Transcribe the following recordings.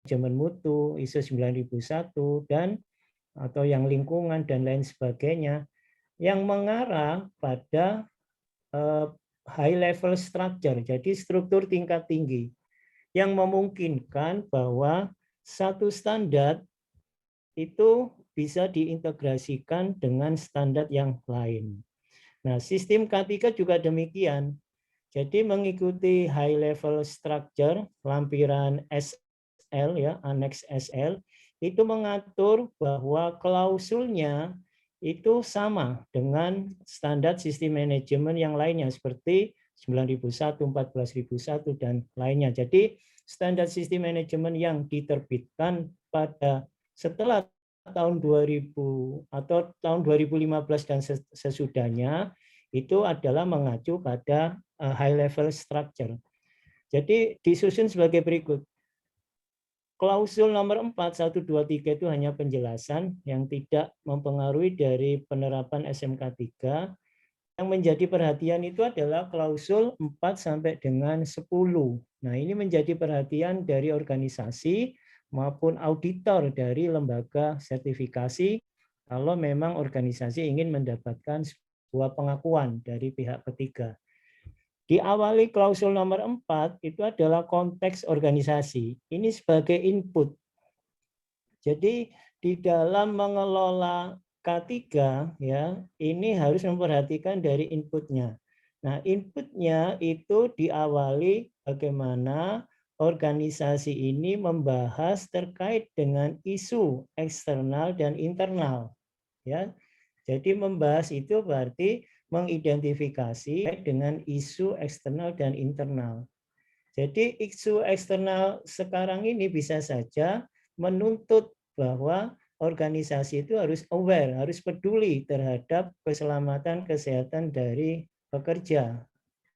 manajemen mutu, ISO 9001 dan atau yang lingkungan dan lain sebagainya yang mengarah pada high level structure, jadi struktur tingkat tinggi yang memungkinkan bahwa satu standar itu bisa diintegrasikan dengan standar yang lain. Nah, sistem K3 juga demikian. Jadi mengikuti high level structure, lampiran SL ya, annex SL, itu mengatur bahwa klausulnya itu sama dengan standar sistem manajemen yang lainnya seperti 9001, 14001 dan lainnya. Jadi standar sistem manajemen yang diterbitkan pada setelah tahun 2000 atau tahun 2015 dan sesudahnya itu adalah mengacu pada high level structure. Jadi disusun sebagai berikut. Klausul nomor 4, 1, 2, 3 itu hanya penjelasan yang tidak mempengaruhi dari penerapan SMK 3. Yang menjadi perhatian itu adalah klausul 4 sampai dengan 10. Nah, ini menjadi perhatian dari organisasi maupun auditor dari lembaga sertifikasi kalau memang organisasi ingin mendapatkan sebuah pengakuan dari pihak ketiga. Diawali klausul nomor 4 itu adalah konteks organisasi. Ini sebagai input. Jadi di dalam mengelola K3 ya, ini harus memperhatikan dari inputnya. Nah, inputnya itu diawali bagaimana organisasi ini membahas terkait dengan isu eksternal dan internal. Ya, jadi membahas itu berarti mengidentifikasi dengan isu eksternal dan internal. Jadi isu eksternal sekarang ini bisa saja menuntut bahwa organisasi itu harus aware, harus peduli terhadap keselamatan kesehatan dari pekerja.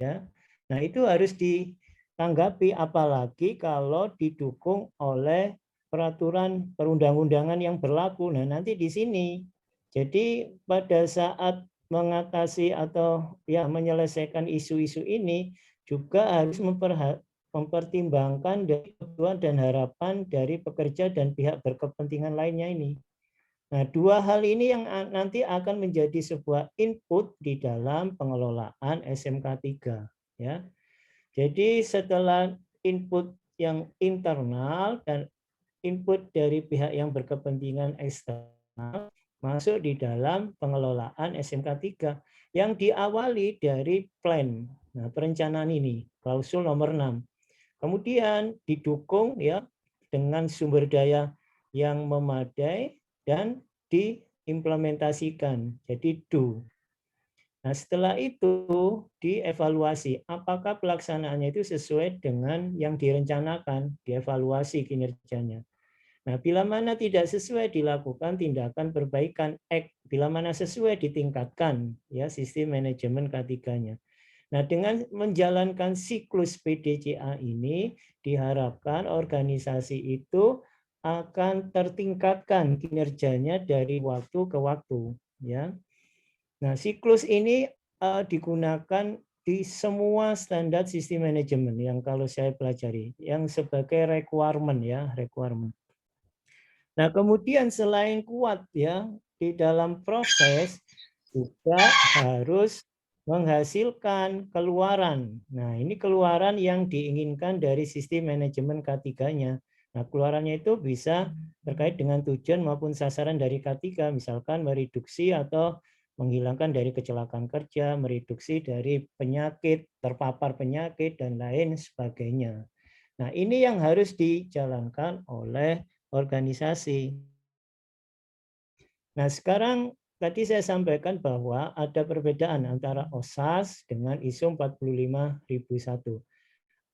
Ya, nah itu harus ditanggapi apalagi kalau didukung oleh peraturan perundang-undangan yang berlaku. Nah nanti di sini, jadi pada saat mengatasi atau ya menyelesaikan isu-isu ini juga harus mempertimbangkan kebutuhan dan harapan dari pekerja dan pihak berkepentingan lainnya ini. Nah, dua hal ini yang nanti akan menjadi sebuah input di dalam pengelolaan SMK 3 ya. Jadi setelah input yang internal dan input dari pihak yang berkepentingan eksternal masuk di dalam pengelolaan SMK 3 yang diawali dari plan. Nah, perencanaan ini, klausul nomor 6. Kemudian didukung ya dengan sumber daya yang memadai dan diimplementasikan. Jadi do. Nah, setelah itu dievaluasi apakah pelaksanaannya itu sesuai dengan yang direncanakan, dievaluasi kinerjanya. Nah, bila mana tidak sesuai dilakukan tindakan perbaikan, bila mana sesuai ditingkatkan ya sistem manajemen K3-nya. Nah, dengan menjalankan siklus PDCA ini diharapkan organisasi itu akan tertingkatkan kinerjanya dari waktu ke waktu ya. Nah, siklus ini digunakan di semua standar sistem manajemen yang kalau saya pelajari yang sebagai requirement ya, requirement. Nah, kemudian selain kuat ya di dalam proses juga harus menghasilkan keluaran. Nah, ini keluaran yang diinginkan dari sistem manajemen K3-nya. Nah, keluarannya itu bisa terkait dengan tujuan maupun sasaran dari K3, misalkan mereduksi atau menghilangkan dari kecelakaan kerja, mereduksi dari penyakit, terpapar penyakit, dan lain sebagainya. Nah, ini yang harus dijalankan oleh organisasi. Nah, sekarang tadi saya sampaikan bahwa ada perbedaan antara OSAS dengan ISO 45001.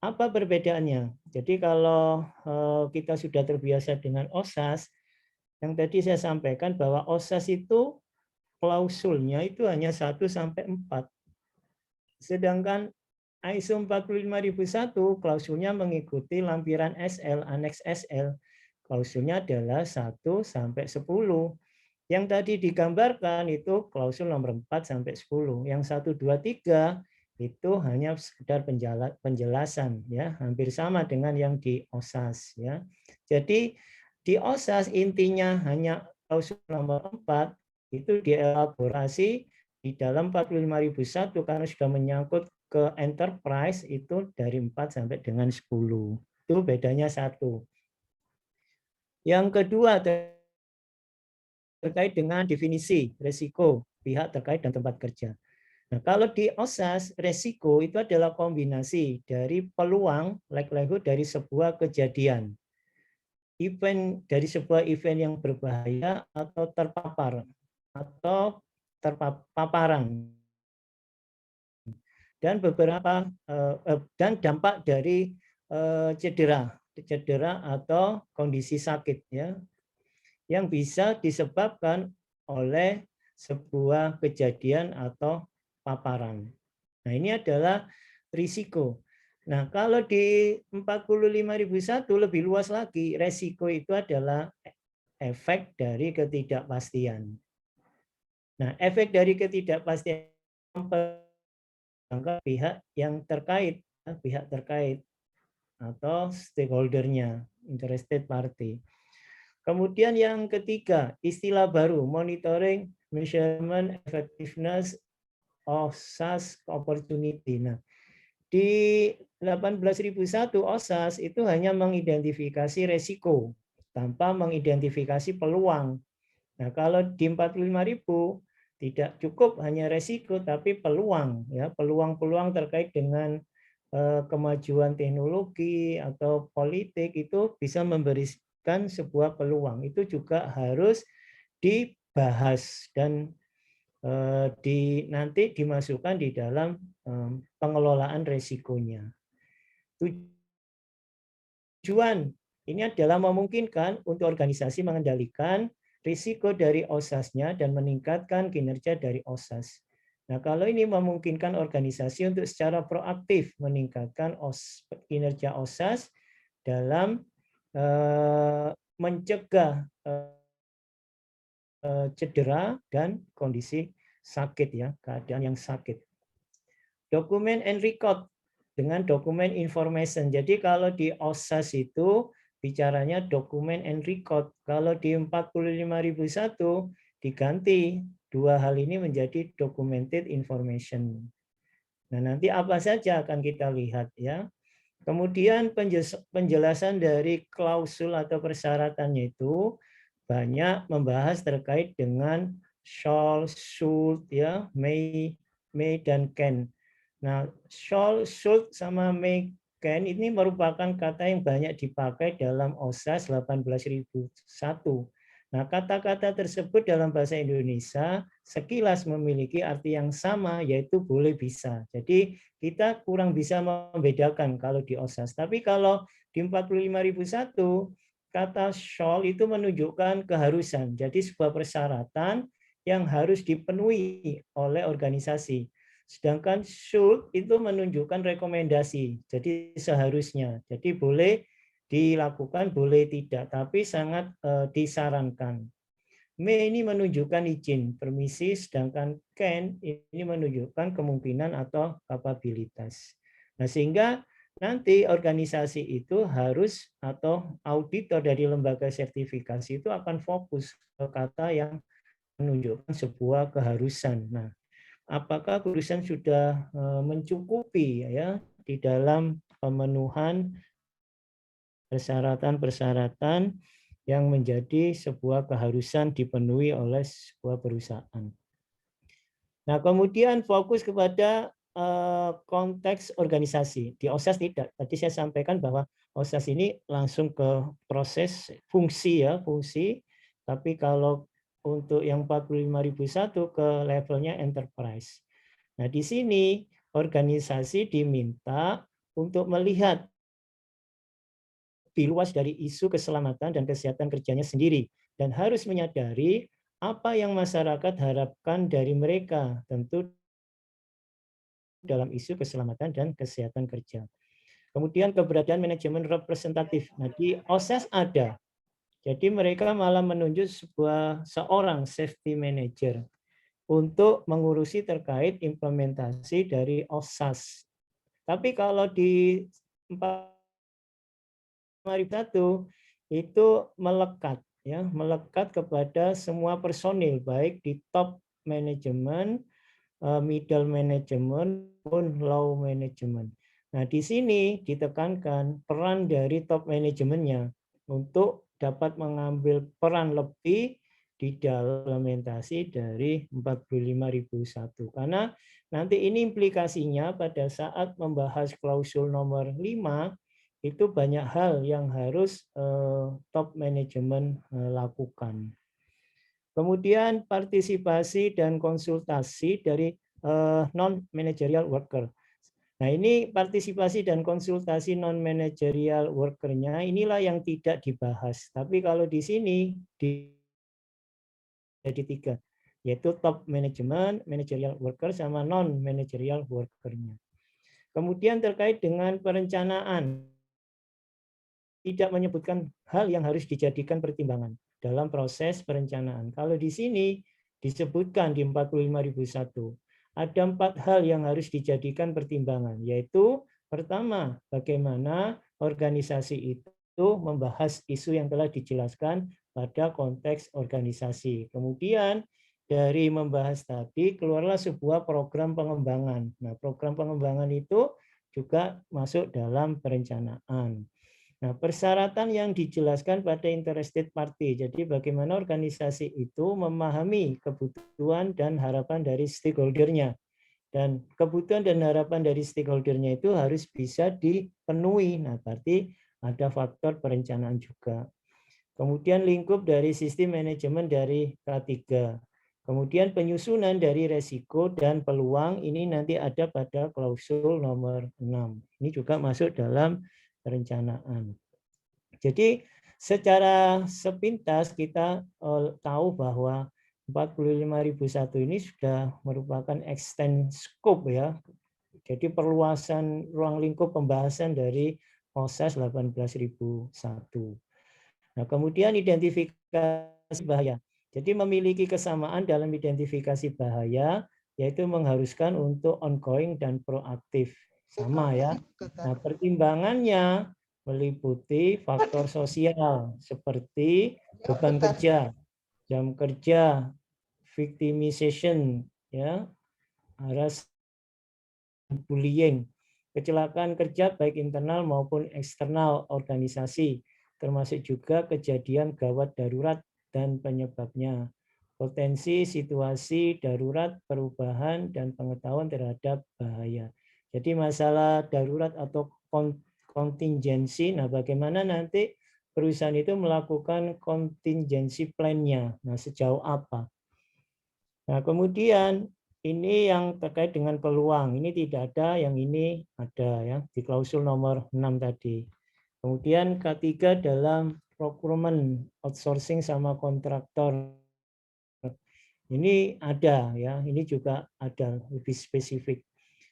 Apa perbedaannya? Jadi kalau kita sudah terbiasa dengan OSAS, yang tadi saya sampaikan bahwa OSAS itu klausulnya itu hanya 1 sampai 4. Sedangkan ISO 45001 klausulnya mengikuti lampiran SL, annex SL. Klausulnya adalah 1 sampai 10. Yang tadi digambarkan itu klausul nomor 4 sampai 10. Yang 1, 2, 3 itu hanya sekedar penjelasan ya, hampir sama dengan yang di OSAS ya. Jadi di OSAS intinya hanya klausul nomor 4 itu dielaborasi di dalam 45.001 karena sudah menyangkut ke enterprise itu dari 4 sampai dengan 10. Itu bedanya satu. Yang kedua terkait dengan definisi risiko pihak terkait dan tempat kerja. Nah, kalau di OSAS, risiko itu adalah kombinasi dari peluang, likelihood dari sebuah kejadian, event dari sebuah event yang berbahaya atau terpapar atau terpaparan dan beberapa dan dampak dari cedera atau kondisi sakit ya yang bisa disebabkan oleh sebuah kejadian atau paparan. Nah, ini adalah risiko. Nah, kalau di 45.001 lebih luas lagi, risiko itu adalah efek dari ketidakpastian. Nah, efek dari ketidakpastian pihak yang terkait, pihak terkait atau stakeholder-nya, interested party. Kemudian yang ketiga, istilah baru, monitoring, measurement, effectiveness of SaaS opportunity. Nah, di 18.001 OSAS itu hanya mengidentifikasi resiko tanpa mengidentifikasi peluang. Nah, kalau di 45.000 tidak cukup hanya resiko tapi peluang ya, peluang-peluang terkait dengan kemajuan teknologi atau politik itu bisa memberikan sebuah peluang. Itu juga harus dibahas dan nanti dimasukkan di dalam pengelolaan resikonya. Tujuan ini adalah memungkinkan untuk organisasi mengendalikan risiko dari OSAS-nya dan meningkatkan kinerja dari OSAS. Nah, kalau ini memungkinkan organisasi untuk secara proaktif meningkatkan kinerja OSAS dalam mencegah cedera dan kondisi sakit ya, keadaan yang sakit. Dokumen and record dengan dokumen information. Jadi kalau di OSAS itu bicaranya dokumen and record. Kalau di 45.001 diganti dua hal ini menjadi documented information. Nah, nanti apa saja akan kita lihat ya. Kemudian penjelasan dari klausul atau persyaratannya itu banyak membahas terkait dengan shall, should, ya, may, dan can. Nah, shall, should, sama may, can ini merupakan kata yang banyak dipakai dalam OSAS 18.001. Nah, kata-kata tersebut dalam bahasa Indonesia sekilas memiliki arti yang sama, yaitu boleh bisa. Jadi kita kurang bisa membedakan kalau di OSAS. Tapi kalau di 45.001, kata shall itu menunjukkan keharusan. Jadi sebuah persyaratan yang harus dipenuhi oleh organisasi. Sedangkan should itu menunjukkan rekomendasi. Jadi seharusnya. Jadi boleh dilakukan, boleh tidak, tapi sangat disarankan. May ini menunjukkan izin, permisi, sedangkan can ini menunjukkan kemungkinan atau kapabilitas. Nah, sehingga nanti organisasi itu harus atau auditor dari lembaga sertifikasi itu akan fokus ke kata yang menunjukkan sebuah keharusan. Nah, apakah keharusan sudah mencukupi ya di dalam pemenuhan persyaratan-persyaratan yang menjadi sebuah keharusan dipenuhi oleh sebuah perusahaan. Nah, kemudian fokus kepada konteks organisasi. Di OSAS tidak. Tadi saya sampaikan bahwa OSAS ini langsung ke proses fungsi ya, fungsi. Tapi kalau untuk yang 45.001 ke levelnya enterprise. Nah, di sini organisasi diminta untuk melihat lebih luas dari isu keselamatan dan kesehatan kerjanya sendiri dan harus menyadari apa yang masyarakat harapkan dari mereka, tentu dalam isu keselamatan dan kesehatan kerja. Kemudian keberadaan manajemen representatif. Nah, di OSAS ada. Jadi mereka malah menunjuk seorang safety manager untuk mengurusi terkait implementasi dari OSAS. Tapi kalau di 4.1 itu melekat ya, melekat kepada semua personil baik di top manajemen, middle management maupun low management. Nah, di sini ditekankan peran dari top manajemennya untuk dapat mengambil peran lebih di dalam implementasi dari 45001. Karena nanti ini implikasinya pada saat membahas klausul nomor 5 itu banyak hal yang harus top manajemen lakukan. Kemudian partisipasi dan konsultasi dari non-managerial worker. Nah, ini partisipasi dan konsultasi non-managerial worker-nya inilah yang tidak dibahas. Tapi kalau di sini jadi 3, yaitu top management, managerial worker, sama non-managerial worker-nya. Kemudian terkait dengan perencanaan, tidak menyebutkan hal yang harus dijadikan pertimbangan dalam proses perencanaan. Kalau di sini disebutkan di 45001, ada 4 hal yang harus dijadikan pertimbangan, yaitu pertama, bagaimana organisasi itu membahas isu yang telah dijelaskan pada konteks organisasi. Kemudian dari membahas tadi keluarlah sebuah program pengembangan. Nah, program pengembangan itu juga masuk dalam perencanaan. Nah, persyaratan yang dijelaskan pada interested party. Jadi bagaimana organisasi itu memahami kebutuhan dan harapan dari stakeholder-nya. Dan kebutuhan dan harapan dari stakeholder-nya itu harus bisa dipenuhi. Nah, berarti ada faktor perencanaan juga. Kemudian lingkup dari sistem manajemen dari K3. Kemudian penyusunan dari resiko dan peluang ini nanti ada pada klausul nomor 6. Ini juga masuk dalam perencanaan. Jadi secara sepintas kita tahu bahwa 45001 ini sudah merupakan extend scope ya. Jadi perluasan ruang lingkup pembahasan dari OSAS 18001. Nah, kemudian identifikasi bahaya. Jadi memiliki kesamaan dalam identifikasi bahaya, yaitu mengharuskan untuk ongoing dan proaktif. Sama ya. Nah, pertimbangannya meliputi faktor sosial seperti beban kerja, jam kerja, victimization, ya, harassment, bullying, kecelakaan kerja baik internal maupun eksternal organisasi, termasuk juga kejadian gawat darurat dan penyebabnya, potensi situasi darurat, perubahan, dan pengetahuan terhadap bahaya. Jadi masalah darurat atau kontingensi, nah bagaimana nanti perusahaan itu melakukan kontingensi plan-nya, nah sejauh apa. Nah kemudian ini yang terkait dengan peluang, ini tidak ada, yang ini ada ya di klausul nomor 6 tadi. Kemudian ketiga dalam procurement, outsourcing sama kontraktor. Ini ada ya, ini juga ada lebih spesifik.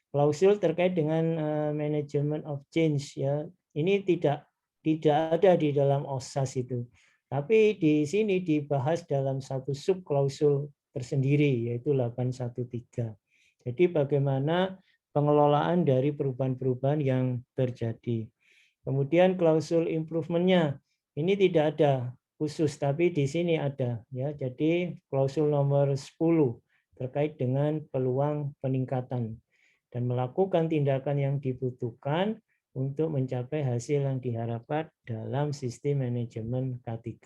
Klausul terkait dengan management of change ya, ini tidak ada di dalam OSAS itu. Tapi di sini dibahas dalam satu sub klausul tersendiri yaitu 813. Jadi bagaimana pengelolaan dari perubahan-perubahan yang terjadi. Kemudian klausul improvementnya ini tidak ada khusus, tapi di sini ada ya. Jadi klausul nomor 10 terkait dengan peluang peningkatan dan melakukan tindakan yang dibutuhkan untuk mencapai hasil yang diharapkan dalam sistem manajemen K3.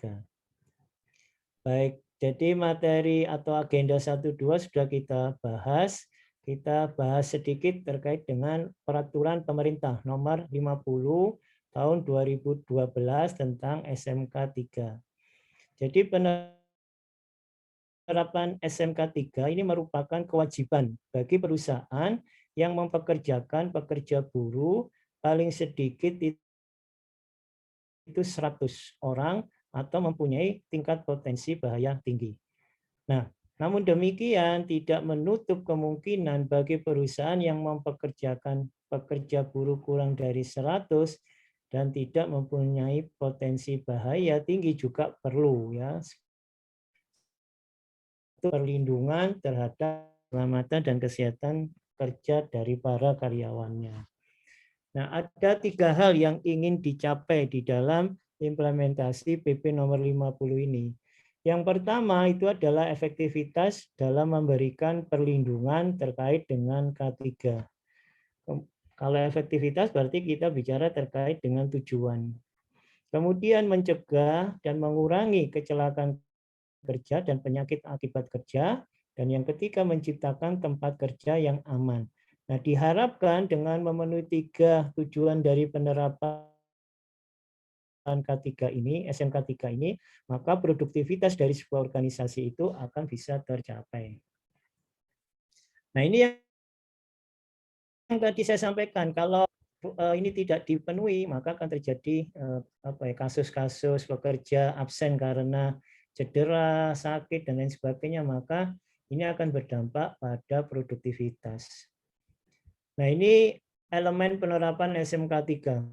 Baik, jadi materi atau agenda 1-2 sudah kita bahas. Kita bahas sedikit terkait dengan peraturan pemerintah nomor 50 tahun 2012 tentang SMK 3. Jadi penerapan SMK 3 ini merupakan kewajiban bagi perusahaan yang mempekerjakan pekerja buruh paling sedikit itu 100 orang atau mempunyai tingkat potensi bahaya tinggi. Nah, namun demikian tidak menutup kemungkinan bagi perusahaan yang mempekerjakan pekerja buruh kurang dari 100 dan tidak mempunyai potensi bahaya tinggi juga perlu ya. Perlindungan terhadap keselamatan dan kesehatan kerja dari para karyawannya. Nah, ada 3 hal yang ingin dicapai di dalam implementasi PP nomor 50 ini. Yang pertama itu adalah efektivitas dalam memberikan perlindungan terkait dengan K3. Kalau efektivitas berarti kita bicara terkait dengan tujuan. Kemudian mencegah dan mengurangi kecelakaan kerja dan penyakit akibat kerja. Dan yang ketiga menciptakan tempat kerja yang aman. Nah, diharapkan dengan memenuhi 3 tujuan dari penerapan K3 ini, SMK3 ini, maka produktivitas dari sebuah organisasi itu akan bisa tercapai. Nah, ini yang tadi saya sampaikan, kalau ini tidak dipenuhi, maka akan terjadi kasus-kasus pekerja absen karena cedera, sakit, dan lain sebagainya, maka ini akan berdampak pada produktivitas. Nah, ini elemen penerapan SMK3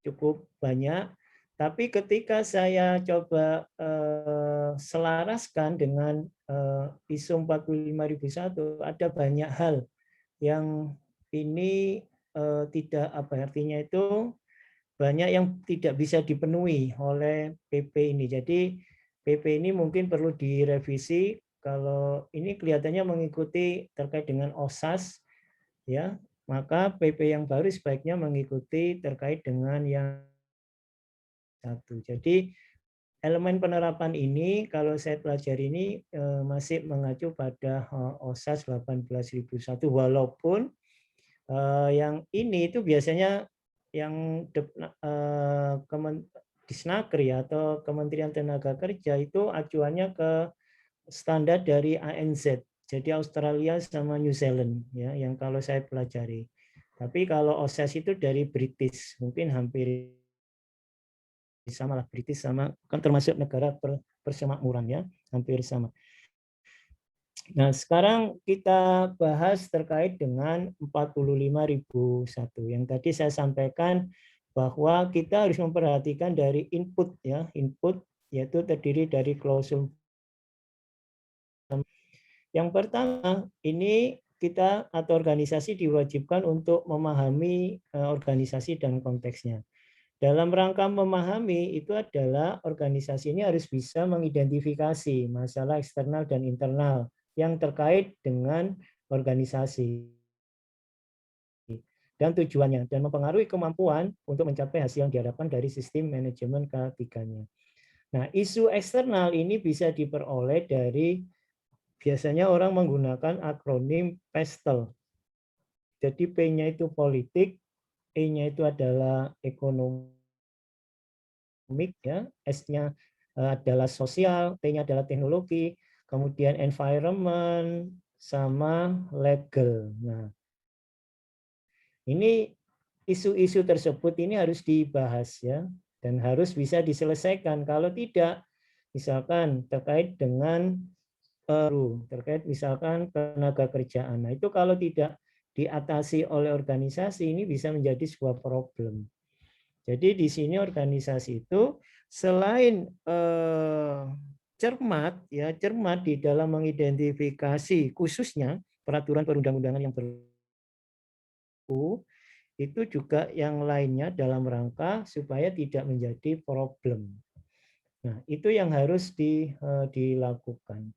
cukup banyak. Tapi ketika saya coba selaraskan dengan ISO 45001, ada banyak hal yang ini tidak artinya itu banyak yang tidak bisa dipenuhi oleh PP ini. Jadi PP ini mungkin perlu direvisi. Kalau ini kelihatannya mengikuti terkait dengan OSAS, ya, maka PP yang baru sebaiknya mengikuti terkait dengan yang satu. Jadi elemen penerapan ini kalau saya pelajari ini masih mengacu pada OSAS 18001, walaupun yang ini itu biasanya yang Disnaker ya, atau Kementerian Tenaga Kerja itu acuannya ke standar dari ANZ. Jadi Australia sama New Zealand ya, yang kalau saya pelajari. Tapi kalau OSAS itu dari British, mungkin hampir sama lah, British sama, kan termasuk negara persemakmuran ya, hampir sama. Nah, sekarang kita bahas terkait dengan 45001. Yang tadi saya sampaikan bahwa kita harus memperhatikan dari input ya, input yaitu terdiri dari klausul. Yang pertama, ini kita atau organisasi diwajibkan untuk memahami organisasi dan konteksnya. Dalam rangka memahami itu adalah organisasi ini harus bisa mengidentifikasi masalah eksternal dan internal yang terkait dengan organisasi dan tujuannya, dan mempengaruhi kemampuan untuk mencapai hasil yang diharapkan dari sistem manajemen K3-nya. Nah, isu eksternal ini bisa diperoleh dari, biasanya orang menggunakan akronim PESTEL. Jadi P-nya itu politik, E-nya itu adalah ekonomi, ya, S-nya adalah sosial, T-nya adalah teknologi, kemudian environment, sama legal. Nah, ini isu-isu tersebut ini harus dibahas ya, dan harus bisa diselesaikan. Kalau tidak, misalkan terkait dengan terkait misalkan tenaga kerjaan. Nah, itu kalau tidak diatasi oleh organisasi ini bisa menjadi sebuah problem. Jadi di sini organisasi itu selain cermat ya, cermat di dalam mengidentifikasi khususnya peraturan perundang-undangan yang berlaku, itu juga yang lainnya dalam rangka supaya tidak menjadi problem. Nah, itu yang harus dilakukan.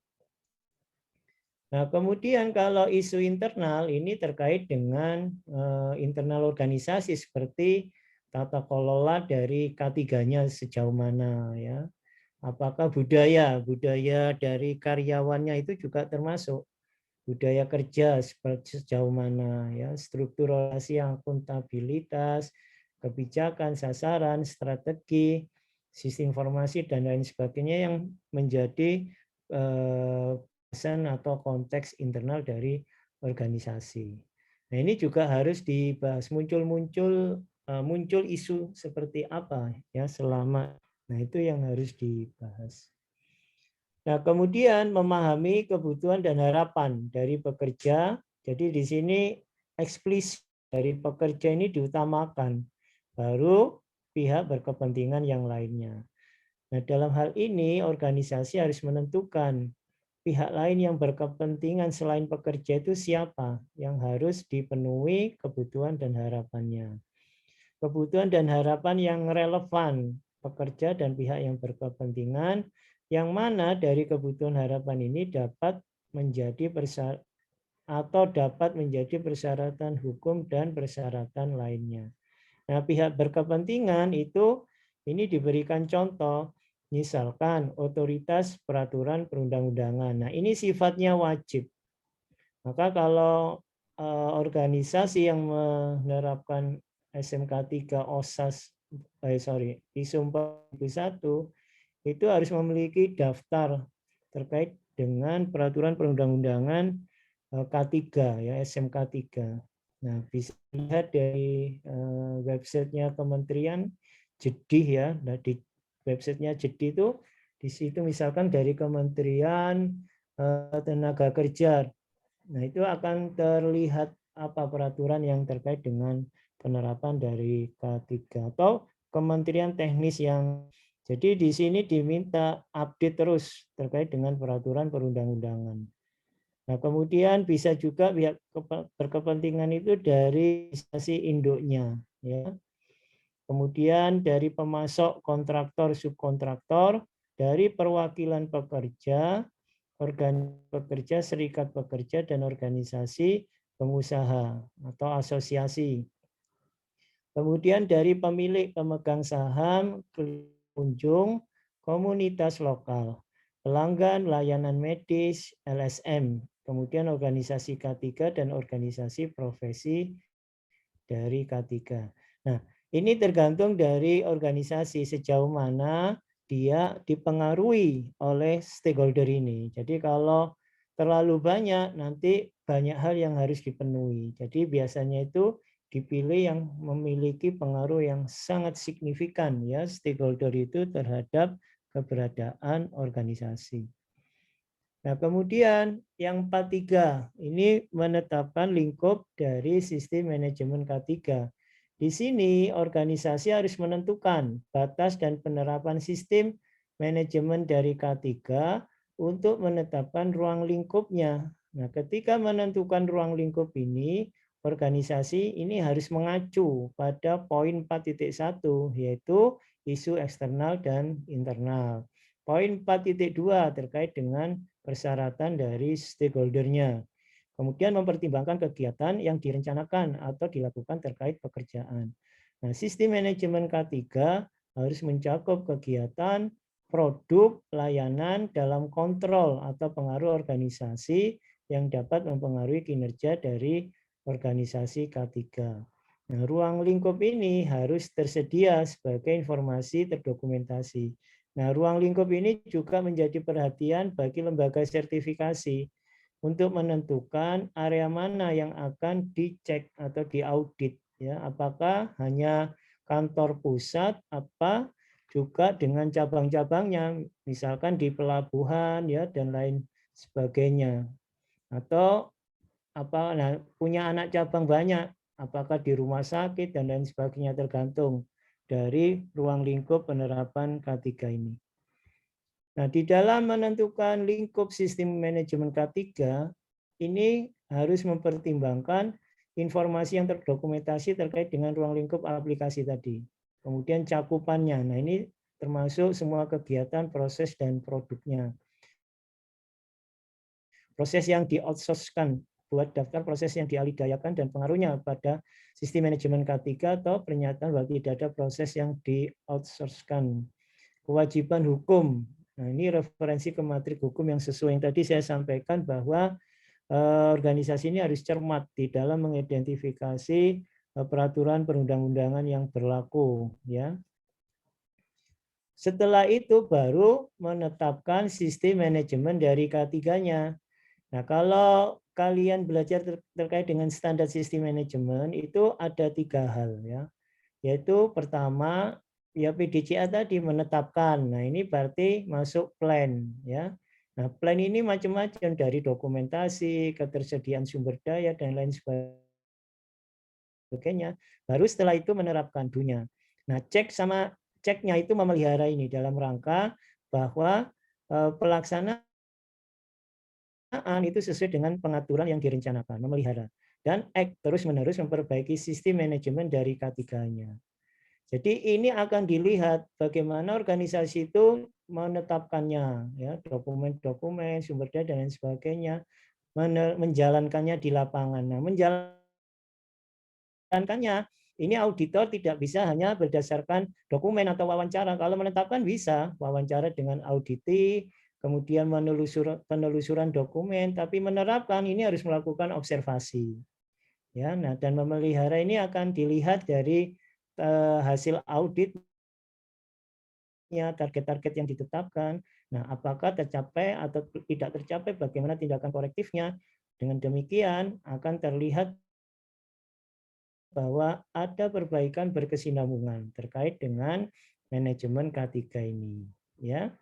Nah, kemudian kalau isu internal ini terkait dengan internal organisasi seperti tata kelola dari K3-nya sejauh mana ya. Apakah budaya dari karyawannya itu juga termasuk budaya kerja seperti sejauh mana ya, struktur relasi, akuntabilitas, kebijakan, sasaran, strategi, sistem informasi dan lain sebagainya yang menjadi bahasan atau konteks internal dari organisasi. Nah, ini juga harus dibahas, muncul isu seperti apa ya selama. Nah, itu yang harus dibahas. Nah, kemudian memahami kebutuhan dan harapan dari pekerja. Jadi di sini eksplisit dari pekerja ini diutamakan, baru pihak berkepentingan yang lainnya. Nah, dalam hal ini organisasi harus menentukan pihak lain yang berkepentingan selain pekerja itu siapa yang harus dipenuhi kebutuhan dan harapannya. Kebutuhan dan harapan yang relevan pekerja dan pihak yang berkepentingan, yang mana dari kebutuhan harapan ini dapat menjadi persyaratan hukum dan persyaratan lainnya. Nah, pihak berkepentingan itu ini diberikan contoh, misalkan otoritas peraturan perundang-undangan. Nah, ini sifatnya wajib. Maka kalau organisasi yang menerapkan SMK 3 OSAS, ISO 41 itu harus memiliki daftar terkait dengan peraturan perundang-undangan K3 ya, SMK 3. Nah, bisa lihat dari websitenya Kementerian JEDI ya. Nah, di websitenya JEDI itu di situ misalkan dari Kementerian Tenaga Kerja. Nah, itu akan terlihat apa peraturan yang terkait dengan penerapan dari K3 atau Kementerian Teknis yang jadi di sini diminta update terus terkait dengan peraturan perundang-undangan. Nah, kemudian bisa juga pihak berkepentingan itu dari instansi induknya, ya. Kemudian dari pemasok, kontraktor, subkontraktor, dari perwakilan pekerja, pekerja, serikat pekerja, dan organisasi pengusaha atau asosiasi. Kemudian dari pemilik, pemegang saham, pengunjung, komunitas lokal, pelanggan, layanan medis, LSM, kemudian organisasi K3 dan organisasi profesi dari K3. Nah, ini tergantung dari organisasi sejauh mana dia dipengaruhi oleh stakeholder ini. Jadi kalau terlalu banyak, nanti banyak hal yang harus dipenuhi. Jadi biasanya itu dipilih yang memiliki pengaruh yang sangat signifikan ya stakeholder itu terhadap keberadaan organisasi. Nah, kemudian yang 43 ini menetapkan lingkup dari sistem manajemen K3. Di sini organisasi harus menentukan batas dan penerapan sistem manajemen dari K3 untuk menetapkan ruang lingkupnya. Nah, ketika menentukan ruang lingkup ini, organisasi ini harus mengacu pada poin 4.1 yaitu isu eksternal dan internal. Poin 4.2 terkait dengan persyaratan dari stakeholder-nya. Kemudian mempertimbangkan kegiatan yang direncanakan atau dilakukan terkait pekerjaan. Nah, sistem manajemen K3 harus mencakup kegiatan, produk, layanan dalam kontrol atau pengaruh organisasi yang dapat mempengaruhi kinerja dari organisasi K3. Nah, ruang lingkup ini harus tersedia sebagai informasi terdokumentasi. Nah, ruang lingkup ini juga menjadi perhatian bagi lembaga sertifikasi untuk menentukan area mana yang akan dicek atau diaudit. Ya, apakah hanya kantor pusat, apa juga dengan cabang-cabangnya, misalkan di pelabuhan ya dan lain sebagainya. Atau apa nah, punya anak cabang banyak, apakah di rumah sakit dan lain sebagainya tergantung dari ruang lingkup penerapan K3 ini. Nah, di dalam menentukan lingkup sistem manajemen K3, ini harus mempertimbangkan informasi yang terdokumentasi terkait dengan ruang lingkup aplikasi tadi. Kemudian cakupannya, nah ini termasuk semua kegiatan, proses, dan produknya. Proses yang di-outsource-kan, buat daftar proses yang dialidayakan dan pengaruhnya pada sistem manajemen K3 atau pernyataan bahwa tidak ada proses yang di-outsource-kan. Kewajiban hukum. Nah, ini referensi ke matrik hukum yang sesuai yang tadi saya sampaikan bahwa organisasi ini harus cermat di dalam mengidentifikasi peraturan perundang-undangan yang berlaku, ya. Setelah itu baru menetapkan sistem manajemen dari K3-nya. Nah, kalau kalian belajar terkait dengan standar sistem manajemen itu ada 3 hal ya. Yaitu pertama ya PDCA tadi menetapkan. Nah, ini berarti masuk plan ya. Nah, plan ini macam-macam dari dokumentasi, ketersediaan sumber daya dan lain sebagainya. Baru setelah itu menerapkan dunia. Nah, ceknya itu memelihara ini dalam rangka bahwa pelaksanaan itu sesuai dengan pengaturan yang direncanakan, memelihara. Dan terus-menerus memperbaiki sistem manajemen dari K3-nya. Jadi ini akan dilihat bagaimana organisasi itu menetapkannya, ya, dokumen-dokumen, sumber daya dan lain sebagainya, menjalankannya di lapangan. Nah, menjalankannya ini auditor tidak bisa hanya berdasarkan dokumen atau wawancara. Kalau menetapkan bisa wawancara dengan auditi, kemudian penelusuran dokumen, tapi menerapkan ini harus melakukan observasi. Ya, nah, dan memelihara ini akan dilihat dari hasil auditnya, target-target yang ditetapkan. Nah, apakah tercapai atau tidak tercapai, bagaimana tindakan korektifnya. Dengan demikian akan terlihat bahwa ada perbaikan berkesinambungan terkait dengan manajemen K3 ini. Ya.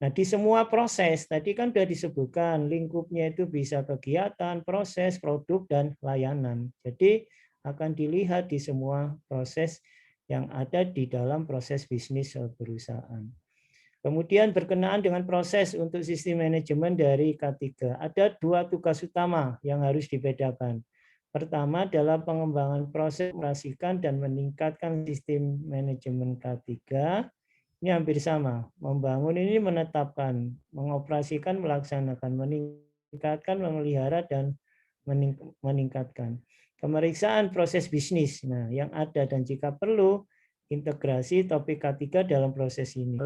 Nah, di semua proses, tadi kan sudah disebutkan, lingkupnya itu bisa kegiatan, proses, produk, dan layanan. Jadi, akan dilihat di semua proses yang ada di dalam proses bisnis perusahaan. Kemudian berkenaan dengan proses untuk sistem manajemen dari K3. Ada dua tugas utama yang harus dibedakan. Pertama adalah pengembangan proses, mengoperasikan dan meningkatkan sistem manajemen K3. Ini hampir sama. Membangun ini menetapkan, mengoperasikan, melaksanakan, meningkatkan, memelihara, dan meningkatkan. Pemeriksaan proses bisnis nah, yang ada dan jika perlu, integrasi topik K3 dalam proses ini.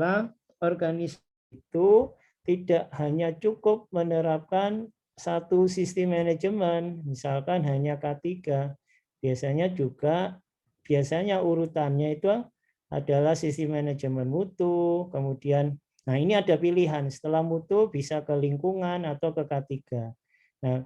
Organisasi itu tidak hanya cukup menerapkan satu sistem manajemen, misalkan hanya K3. Biasanya urutannya itu adalah sistem manajemen mutu, kemudian, nah ini ada pilihan, setelah mutu bisa ke lingkungan atau ke K3. Nah,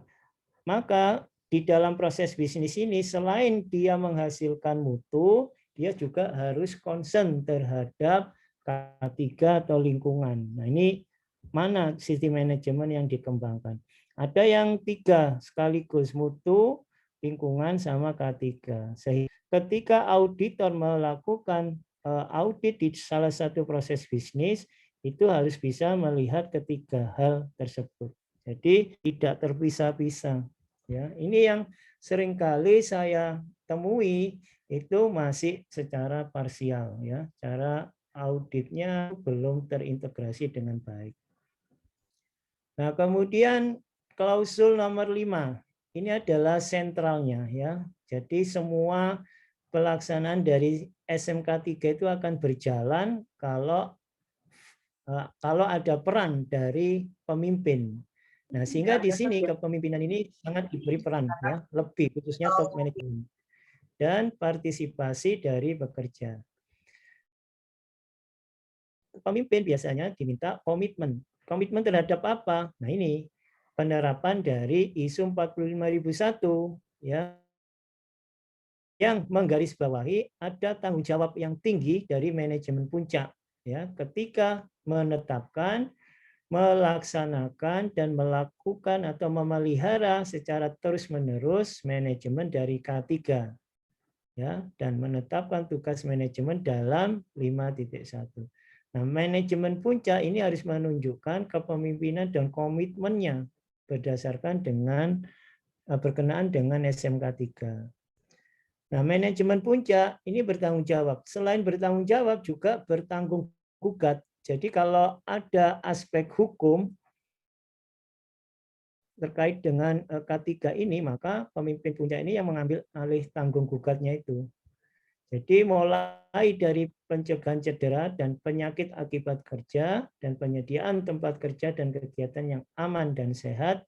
maka di dalam proses bisnis ini, selain dia menghasilkan mutu, dia juga harus concern terhadap K3 atau lingkungan. Nah, ini mana sistem manajemen yang dikembangkan. Ada yang 3 sekaligus, mutu, lingkungan, sama K3. Sehingga ketika auditor melakukan audit di salah satu proses bisnis, itu harus bisa melihat ketiga hal tersebut. Jadi tidak terpisah-pisah. Ya, ini yang seringkali saya temui itu masih secara parsial, ya, cara auditnya belum terintegrasi dengan baik. Nah, kemudian klausul nomor 5, ini adalah sentralnya, ya. Jadi semua pelaksanaan dari SMK3 itu akan berjalan kalau ada peran dari pemimpin. Nah, sehingga di sini kepemimpinan ini sangat diberi peran, ya, lebih khususnya top management dan partisipasi dari pekerja. Pemimpin biasanya diminta komitmen. Komitmen terhadap apa? Nah, ini penerapan dari ISO 45001, ya, yang menggarisbawahi ada tanggung jawab yang tinggi dari manajemen puncak, ya, ketika menetapkan, melaksanakan, dan melakukan atau memelihara secara terus-menerus manajemen dari K3, ya, dan menetapkan tugas manajemen dalam 5.1. Nah, manajemen puncak ini harus menunjukkan kepemimpinan dan komitmennya berdasarkan dengan berkenaan dengan SMK3. Nah, manajemen puncak ini bertanggung jawab. Selain bertanggung jawab juga bertanggung gugat. Jadi kalau ada aspek hukum terkait dengan K3 ini, maka pemimpin puncak ini yang mengambil alih tanggung gugatnya itu. Jadi mulai dari pencegahan cedera dan penyakit akibat kerja dan penyediaan tempat kerja dan kegiatan yang aman dan sehat,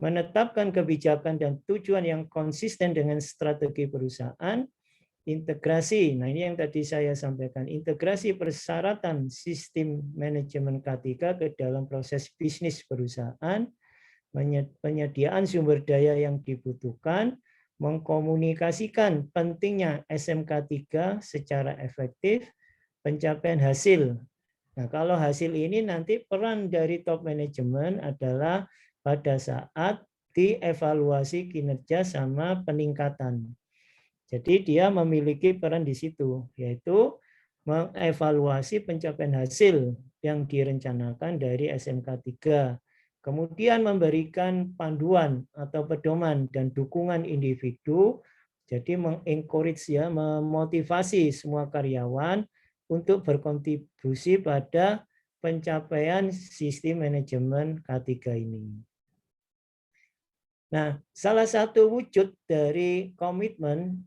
menetapkan kebijakan dan tujuan yang konsisten dengan strategi perusahaan, integrasi. Nah, ini yang tadi saya sampaikan, integrasi persyaratan sistem manajemen K3 ke dalam proses bisnis perusahaan, penyediaan sumber daya yang dibutuhkan, mengkomunikasikan pentingnya SMK3 secara efektif, pencapaian hasil. Nah, kalau hasil ini nanti peran dari top manajemen adalah pada saat dievaluasi kinerja sama peningkatan. Jadi dia memiliki peran di situ, yaitu mengevaluasi pencapaian hasil yang direncanakan dari SMK3. Kemudian memberikan panduan atau pedoman dan dukungan individu Jadi mengencourage ya, memotivasi semua karyawan untuk berkontribusi pada pencapaian sistem manajemen K3 ini. Nah, salah satu wujud dari komitmen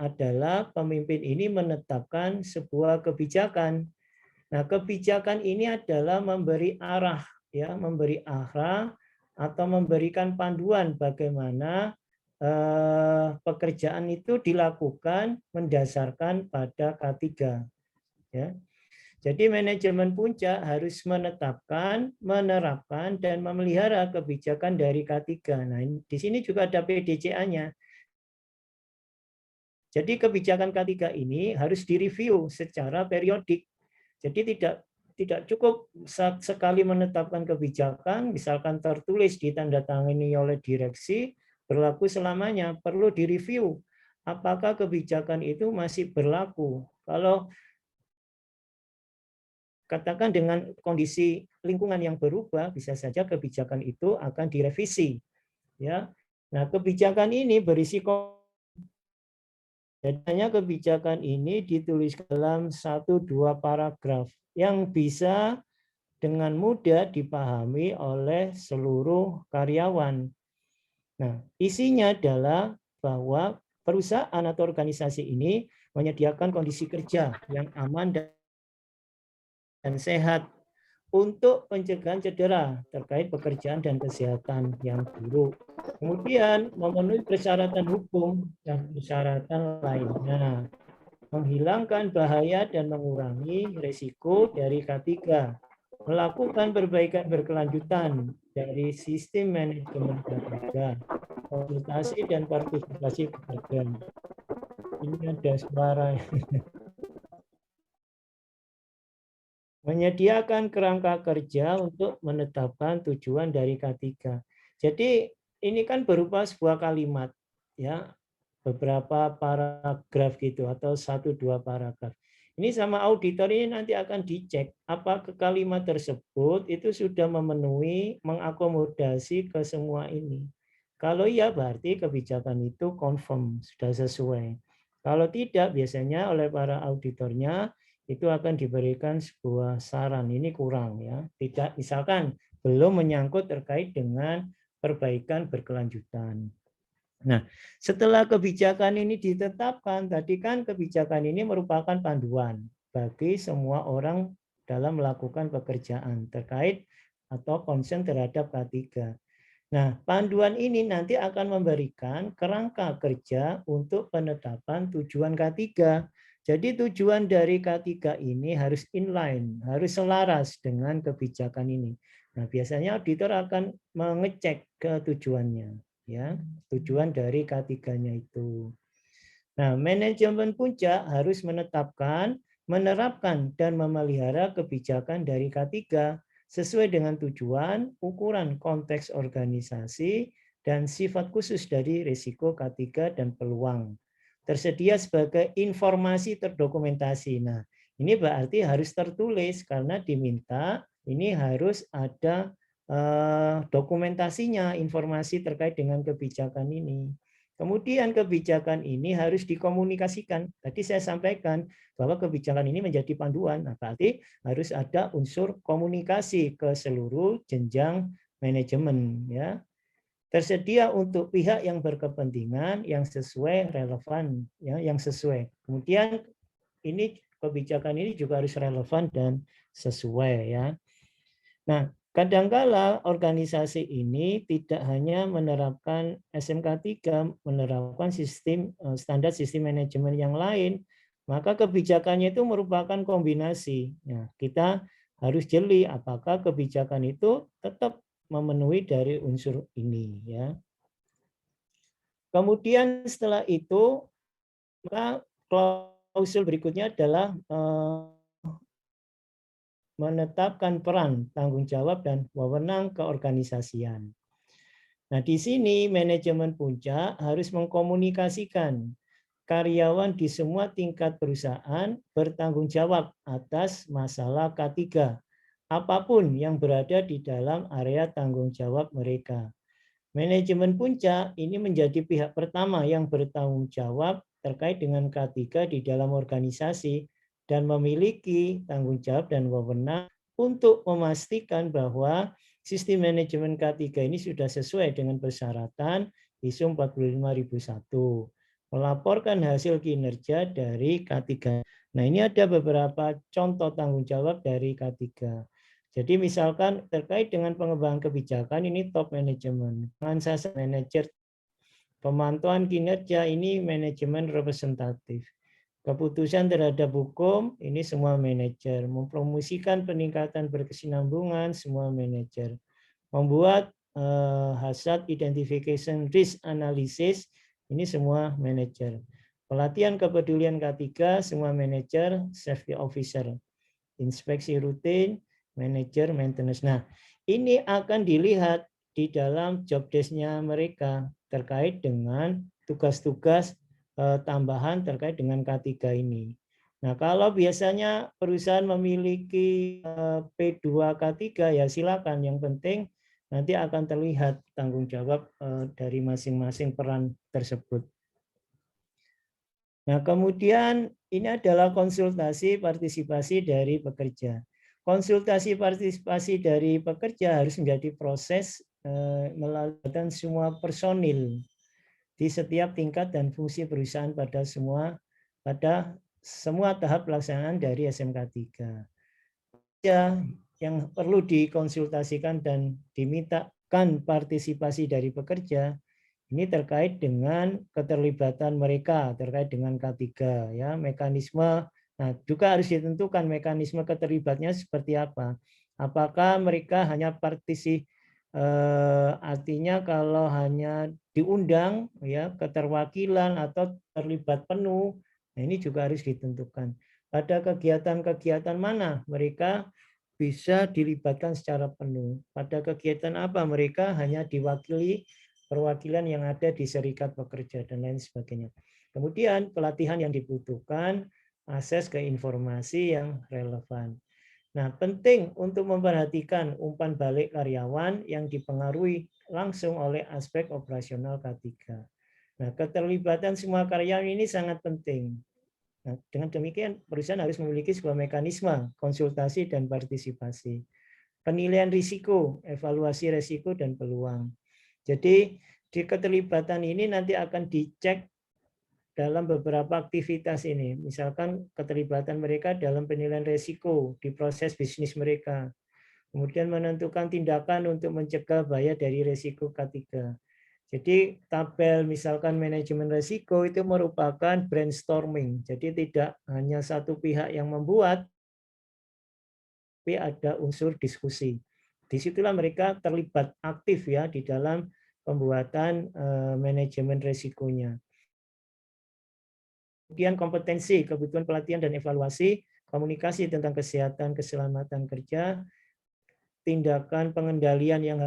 adalah pemimpin ini menetapkan sebuah kebijakan. Nah, kebijakan ini adalah memberi arah, ya, memberi arah atau memberikan panduan bagaimana pekerjaan itu dilakukan mendasarkan pada K3. Ya. Jadi manajemen puncak harus menetapkan, menerapkan, dan memelihara kebijakan dari K3. Nah, di sini juga ada PDCA-nya. Jadi kebijakan K3 ini harus direview secara periodik. Jadi tidak cukup sekali menetapkan kebijakan, misalkan tertulis ditandatangani oleh direksi, berlaku selamanya, perlu direview. Apakah kebijakan itu masih berlaku? Kalau katakan dengan kondisi lingkungan yang berubah, bisa saja kebijakan itu akan direvisi. Ya, nah kebijakan ini berisi Jadinya kebijakan ini ditulis dalam 1-2 paragraf yang bisa dengan mudah dipahami oleh seluruh karyawan. Nah, isinya adalah bahwa perusahaan atau organisasi ini menyediakan kondisi kerja yang aman dan sehat untuk pencegahan cedera terkait pekerjaan dan kesehatan yang buruk. Kemudian memenuhi persyaratan hukum dan persyaratan lainnya. Menghilangkan bahaya dan mengurangi risiko dari K3. Melakukan perbaikan berkelanjutan dari sistem manajemen K3. Konsultasi dan partisipasi pekerja. Ini ada suara. Menyediakan kerangka kerja untuk menetapkan tujuan dari K3. Jadi ini kan berupa sebuah kalimat, ya, beberapa paragraf gitu atau 1-2 paragraf. Ini sama auditor ini nanti akan dicek apakah kalimat tersebut itu sudah memenuhi, mengakomodasi ke semua ini. Kalau iya berarti kebijakan itu confirm, sudah sesuai. Kalau tidak, biasanya oleh para auditornya itu akan diberikan sebuah saran, ini kurang ya. Tidak, misalkan belum menyangkut terkait dengan perbaikan berkelanjutan. Nah, setelah kebijakan ini ditetapkan, tadi kan kebijakan ini merupakan panduan bagi semua orang dalam melakukan pekerjaan terkait atau concern terhadap K3. Nah, panduan ini nanti akan memberikan kerangka kerja untuk penetapan tujuan K3. Jadi tujuan dari K3 ini harus inline, harus selaras dengan kebijakan ini. Nah, biasanya auditor akan mengecek ke tujuannya, ya, tujuan dari K3-nya itu. Nah, manajemen puncak harus menetapkan, menerapkan, dan memelihara kebijakan dari K3 sesuai dengan tujuan, ukuran konteks organisasi, dan sifat khusus dari risiko K3 dan peluang. Tersedia sebagai informasi terdokumentasi. Nah, ini berarti harus tertulis karena diminta ini harus ada dokumentasinya, informasi terkait dengan kebijakan ini. Kemudian kebijakan ini harus dikomunikasikan. Tadi saya sampaikan bahwa kebijakan ini menjadi panduan. Nah, berarti harus ada unsur komunikasi ke seluruh jenjang manajemen, ya. Tersedia untuk pihak yang berkepentingan, yang sesuai, relevan, ya, yang sesuai. Kemudian ini kebijakan ini juga harus relevan dan sesuai, ya. Nah, kadangkala organisasi ini tidak hanya menerapkan SMK3, menerapkan standar sistem manajemen yang lain, maka kebijakannya itu merupakan kombinasi. Ya, kita harus jeli apakah kebijakan itu tetap memenuhi dari unsur ini, ya. Kemudian setelah itu, maka klausul berikutnya adalah menetapkan peran, tanggung jawab, dan wewenang keorganisasian. Nah, di sini manajemen puncak harus mengkomunikasikan karyawan di semua tingkat perusahaan bertanggung jawab atas masalah K3, apapun yang berada di dalam area tanggung jawab mereka. Manajemen puncak ini menjadi pihak pertama yang bertanggung jawab terkait dengan K3 di dalam organisasi dan memiliki tanggung jawab dan wewenang untuk memastikan bahwa sistem manajemen K3 ini sudah sesuai dengan persyaratan ISO 45001. Melaporkan hasil kinerja dari K3. Nah, ini ada beberapa contoh tanggung jawab dari K3. Jadi misalkan terkait dengan pengembangan kebijakan ini top manajemen, pengawasan manajer, pemantauan kinerja ini manajemen representatif. Keputusan terhadap hukum ini semua manajer, mempromosikan peningkatan berkesinambungan semua manajer. Membuat hazard identification risk analysis ini semua manajer. Pelatihan kepedulian K3 semua manajer, safety officer. Inspeksi rutin, manajer maintenance. Nah, ini akan dilihat di dalam job desk-nya mereka terkait dengan tugas-tugas tambahan terkait dengan K3 ini. Nah, kalau biasanya perusahaan memiliki P2 K3 ya silakan. Yang penting nanti akan terlihat tanggung jawab dari masing-masing peran tersebut. Nah, kemudian ini adalah konsultasi partisipasi dari pekerja. Konsultasi partisipasi dari pekerja harus menjadi proses melibatkan semua personil di setiap tingkat dan fungsi perusahaan pada semua tahap pelaksanaan dari SMK 3. Yang perlu dikonsultasikan dan dimintakan partisipasi dari pekerja ini terkait dengan keterlibatan mereka terkait dengan K3 ya, mekanisme. Nah, juga harus ditentukan mekanisme keterlibatnya seperti apa. Apakah mereka hanya artinya kalau hanya diundang ya keterwakilan atau terlibat penuh. Nah, ini juga harus ditentukan. Pada kegiatan-kegiatan mana mereka bisa dilibatkan secara penuh. Pada kegiatan apa mereka hanya diwakili perwakilan yang ada di serikat pekerja dan lain sebagainya. Kemudian pelatihan yang dibutuhkan, akses ke informasi yang relevan. Nah, penting untuk memperhatikan umpan balik karyawan yang dipengaruhi langsung oleh aspek operasional K3. Nah, keterlibatan semua karyawan ini sangat penting. Nah, dengan demikian perusahaan harus memiliki sebuah mekanisme konsultasi dan partisipasi. Penilaian risiko, evaluasi risiko dan peluang. Jadi di keterlibatan ini nanti akan dicek dalam beberapa aktivitas ini. Misalkan keterlibatan mereka dalam penilaian risiko di proses bisnis mereka. Kemudian menentukan tindakan untuk mencegah bahaya dari risiko K3. Jadi tabel misalkan manajemen risiko itu merupakan brainstorming. Jadi tidak hanya satu pihak yang membuat, tapi ada unsur diskusi. Disitulah mereka terlibat aktif ya di dalam pembuatan manajemen risikonya. Kemudian kompetensi, kebutuhan pelatihan dan evaluasi, komunikasi tentang kesehatan, keselamatan kerja, tindakan pengendalian yang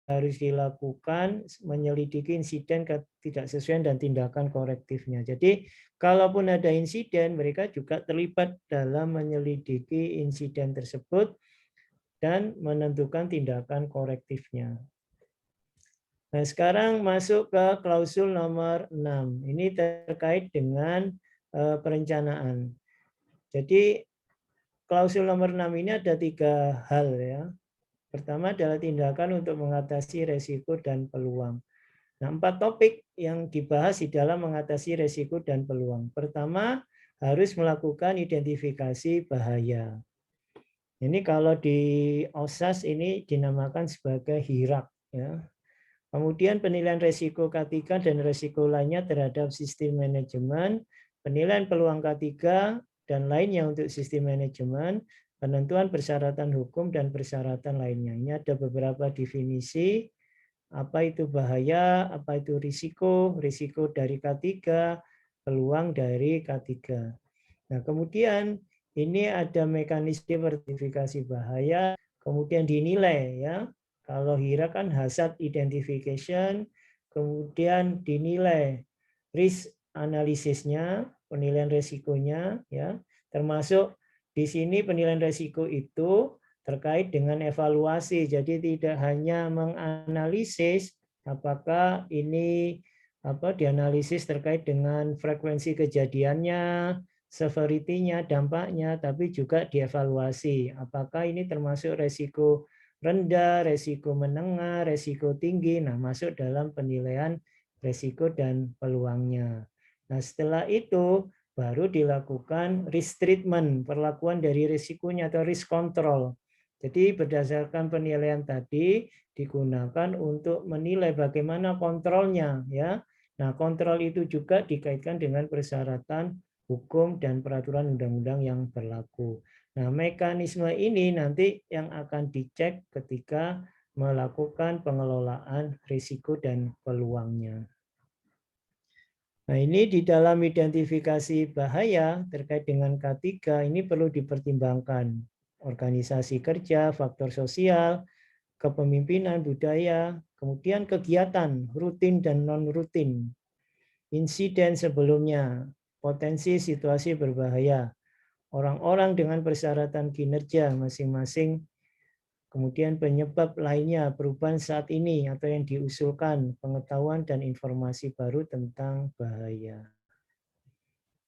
harus dilakukan, menyelidiki insiden ketidaksesuaian dan tindakan korektifnya. Jadi, kalaupun ada insiden, mereka juga terlibat dalam menyelidiki insiden tersebut dan menentukan tindakan korektifnya. Nah, sekarang masuk ke klausul nomor 6. Ini terkait dengan perencanaan. Jadi klausul nomor 6 ini ada 3 hal ya. Pertama adalah tindakan untuk mengatasi resiko dan peluang. Nah, 4 topik yang dibahas di dalam mengatasi resiko dan peluang. Pertama, harus melakukan identifikasi bahaya. Ini kalau di OSAS ini dinamakan sebagai HIRAK ya. Kemudian penilaian risiko K3 dan risiko lainnya terhadap sistem manajemen, penilaian peluang K3 dan lainnya untuk sistem manajemen, penentuan persyaratan hukum dan persyaratan lainnya. Ini ada beberapa definisi, apa itu bahaya, apa itu risiko, risiko dari K3, peluang dari K3. Nah, kemudian ini ada mekanisme sertifikasi bahaya, kemudian dinilai ya. Kalau HIRA kan hazard identification, kemudian dinilai risk analisisnya, penilaian resikonya ya. Termasuk di sini penilaian resiko itu terkait dengan evaluasi. Jadi tidak hanya menganalisis apakah ini dianalisis terkait dengan frekuensi kejadiannya, severity-nya, dampaknya, tapi juga dievaluasi. Apakah ini termasuk resiko rendah, resiko menengah, resiko tinggi. Nah, masuk dalam penilaian resiko dan peluangnya. Nah, setelah itu baru dilakukan risk treatment, perlakuan dari risikonya atau risk control. Jadi berdasarkan penilaian tadi digunakan untuk menilai bagaimana kontrolnya, ya. Nah, kontrol itu juga dikaitkan dengan persyaratan hukum dan peraturan undang-undang yang berlaku. Nah, mekanisme ini nanti yang akan dicek ketika melakukan pengelolaan risiko dan peluangnya. Nah, ini di dalam identifikasi bahaya terkait dengan K3 ini perlu dipertimbangkan organisasi kerja, faktor sosial, kepemimpinan, budaya, kemudian kegiatan rutin dan non-rutin, insiden sebelumnya, potensi situasi berbahaya, orang-orang dengan persyaratan kinerja masing-masing, kemudian penyebab lainnya, perubahan saat ini atau yang diusulkan, pengetahuan dan informasi baru tentang bahaya.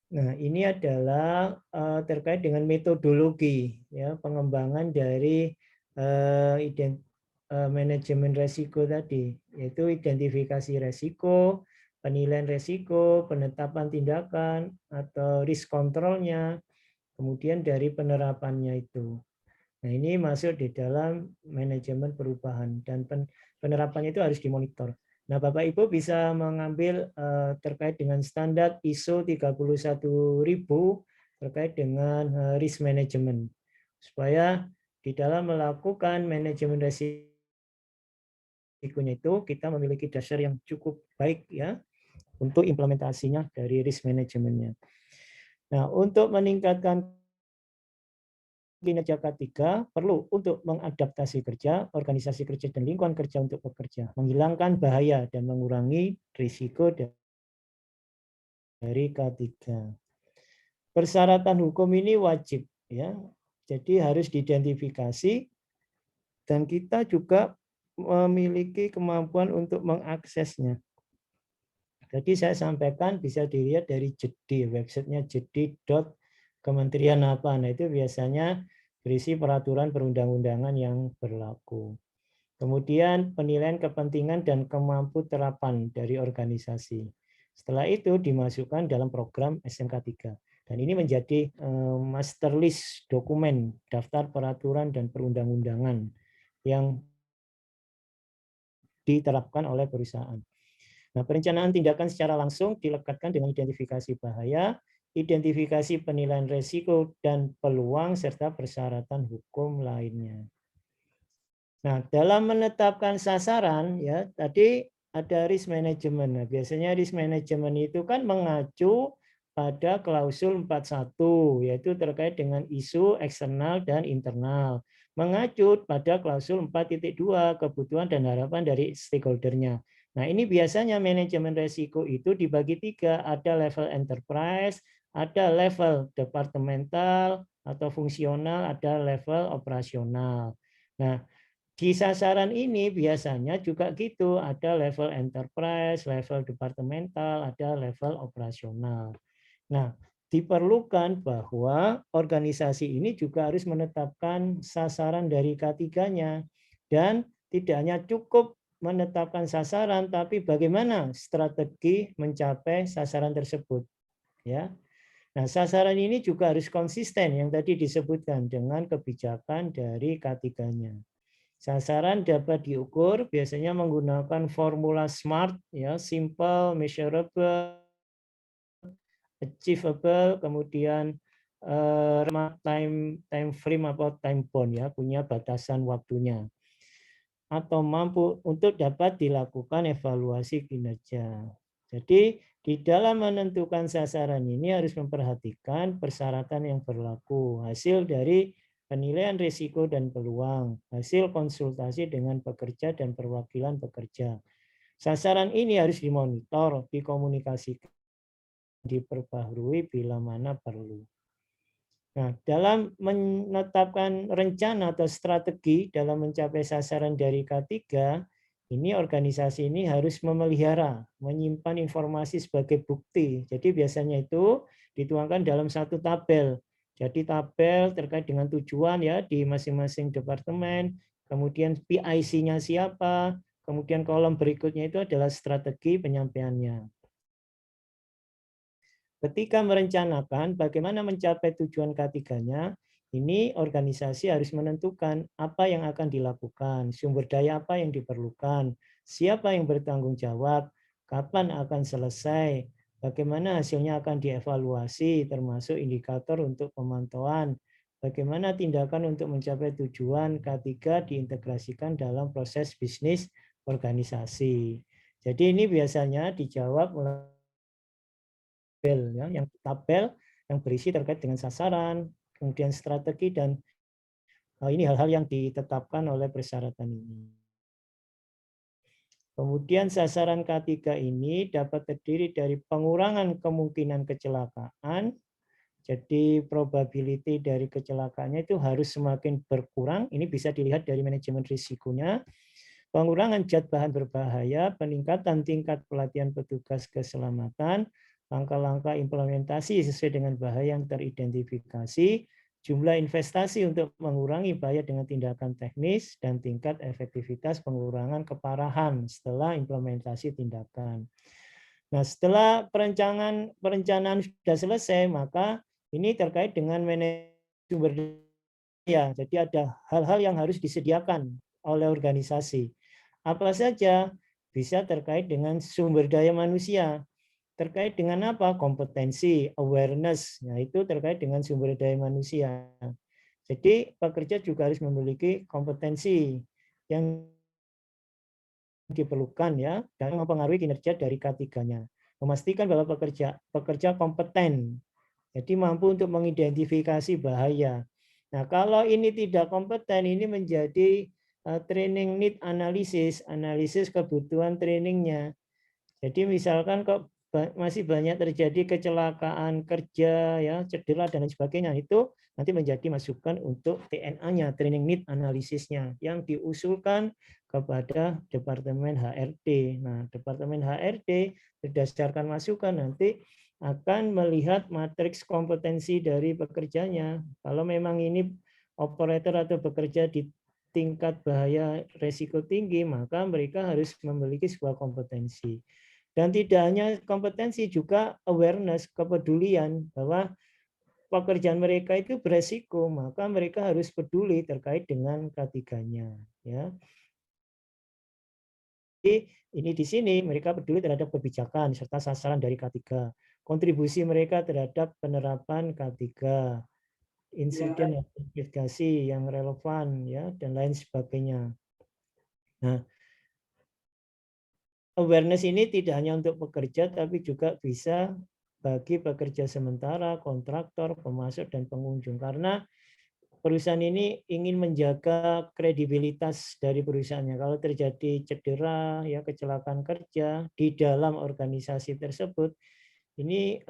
Nah, ini adalah terkait dengan metodologi, ya, pengembangan dari manajemen resiko tadi, yaitu identifikasi resiko, penilaian resiko, penetapan tindakan atau risk control-nya, kemudian dari penerapannya itu. Nah, ini masuk di dalam manajemen perubahan dan penerapannya itu harus dimonitor. Nah, Bapak Ibu bisa mengambil terkait dengan standar ISO 31000 terkait dengan risk management. Supaya di dalam melakukan manajemen risikonya itu kita memiliki dasar yang cukup baik, ya, untuk implementasinya dari risk manajemennya. Nah, untuk meningkatkan kinerja K3 perlu untuk mengadaptasi kerja, organisasi kerja, dan lingkungan kerja untuk bekerja, menghilangkan bahaya dan mengurangi risiko dari K3. Persyaratan hukum ini wajib, ya, jadi harus diidentifikasi dan kita juga memiliki kemampuan untuk mengaksesnya. Jadi saya sampaikan bisa dilihat dari JEDI, websitenya jedi.kementerian apa. Nah, itu biasanya berisi peraturan perundang-undangan yang berlaku. Kemudian penilaian kepentingan dan kemampu terapan dari organisasi. Setelah itu dimasukkan dalam program SMK 3. Dan ini menjadi master list dokumen daftar peraturan dan perundang-undangan yang diterapkan oleh perusahaan. Nah, perencanaan tindakan secara langsung dilekatkan dengan identifikasi bahaya, identifikasi penilaian risiko dan peluang, serta persyaratan hukum lainnya. Nah, dalam menetapkan sasaran, ya, tadi ada risk management. Nah, biasanya risk management itu kan mengacu pada klausul 41, yaitu terkait dengan isu eksternal dan internal. Mengacu pada klausul 4.2, kebutuhan dan harapan dari stakeholder-nya. Nah, ini biasanya manajemen resiko itu dibagi 3, ada level enterprise, ada level departemental atau fungsional, ada level operasional. Nah, di sasaran ini biasanya juga gitu, ada level enterprise, level departemental, ada level operasional. Nah, diperlukan bahwa organisasi ini juga harus menetapkan sasaran dari K3-nya. Dan tidak hanya cukup menetapkan sasaran, tapi bagaimana strategi mencapai sasaran tersebut. Ya. Nah, sasaran ini juga harus konsisten yang tadi disebutkan dengan kebijakan dari K3-nya. Sasaran dapat diukur biasanya menggunakan formula SMART, ya, simple, measurable, achievable, kemudian time frame atau time bound, ya, punya batasan waktunya, atau mampu untuk dapat dilakukan evaluasi kinerja. Jadi di dalam menentukan sasaran ini harus memperhatikan persyaratan yang berlaku, hasil dari penilaian risiko dan peluang, hasil konsultasi dengan pekerja dan perwakilan pekerja. Sasaran ini harus dimonitor, dikomunikasikan, diperbaharui bila mana perlu. Nah, dalam menetapkan rencana atau strategi dalam mencapai sasaran dari K3, ini organisasi ini harus memelihara, menyimpan informasi sebagai bukti. Jadi biasanya itu dituangkan dalam satu tabel. Jadi tabel terkait dengan tujuan ya di masing-masing departemen, kemudian PIC-nya siapa, kemudian kolom berikutnya itu adalah strategi penyampaiannya. Ketika merencanakan bagaimana mencapai tujuan K3-nya, ini organisasi harus menentukan apa yang akan dilakukan, sumber daya apa yang diperlukan, siapa yang bertanggung jawab, kapan akan selesai, bagaimana hasilnya akan dievaluasi, termasuk indikator untuk pemantauan, bagaimana tindakan untuk mencapai tujuan K3 diintegrasikan dalam proses bisnis organisasi. Jadi ini biasanya dijawab melalui tabel ya, yang tabel yang berisi terkait dengan sasaran, kemudian strategi dan ini hal-hal yang ditetapkan oleh persyaratan ini. Kemudian sasaran K3 ini dapat terdiri dari pengurangan kemungkinan kecelakaan. Jadi probability dari kecelakaannya itu harus semakin berkurang. Ini bisa dilihat dari manajemen risikonya. Pengurangan zat bahan berbahaya, peningkatan tingkat pelatihan petugas keselamatan, langkah-langkah implementasi sesuai dengan bahaya yang teridentifikasi, jumlah investasi untuk mengurangi bahaya dengan tindakan teknis, dan tingkat efektivitas pengurangan keparahan setelah implementasi tindakan. Nah, setelah perencanaan sudah selesai, maka ini terkait dengan manajemen sumber daya. Jadi ada hal-hal yang harus disediakan oleh organisasi. Apa saja? Bisa terkait dengan sumber daya manusia. Terkait dengan apa? Kompetensi, awareness. Nah, itu terkait dengan sumber daya manusia. Jadi pekerja juga harus memiliki kompetensi yang diperlukan ya dan mempengaruhi kinerja dari K3-nya. Memastikan bahwa pekerja kompeten. Jadi mampu untuk mengidentifikasi bahaya. Nah, kalau ini tidak kompeten, ini menjadi training need analysis, analisis kebutuhan trainingnya. Jadi misalkan kok masih banyak terjadi kecelakaan kerja, ya, cedera dan lain sebagainya, itu nanti menjadi masukan untuk TNA-nya, training need analisisnya, yang diusulkan kepada Departemen HRD. Nah, Departemen HRD berdasarkan masukan nanti akan melihat matriks kompetensi dari pekerjanya. Kalau memang ini operator atau bekerja di tingkat bahaya resiko tinggi, maka mereka harus memiliki sebuah kompetensi. Dan tidak hanya kompetensi, juga awareness, kepedulian bahwa pekerjaan mereka itu beresiko, maka mereka harus peduli terkait dengan K3-nya. Ya. Jadi ini di sini mereka peduli terhadap kebijakan serta sasaran dari K3. Kontribusi mereka terhadap penerapan K3, insiden investigasi yang relevan ya dan lain sebagainya. Nah, awareness ini tidak hanya untuk pekerja, tapi juga bisa bagi pekerja sementara, kontraktor, pemasok, dan pengunjung. Karena perusahaan ini ingin menjaga kredibilitas dari perusahaannya. Kalau terjadi cedera, ya kecelakaan kerja di dalam organisasi tersebut, ini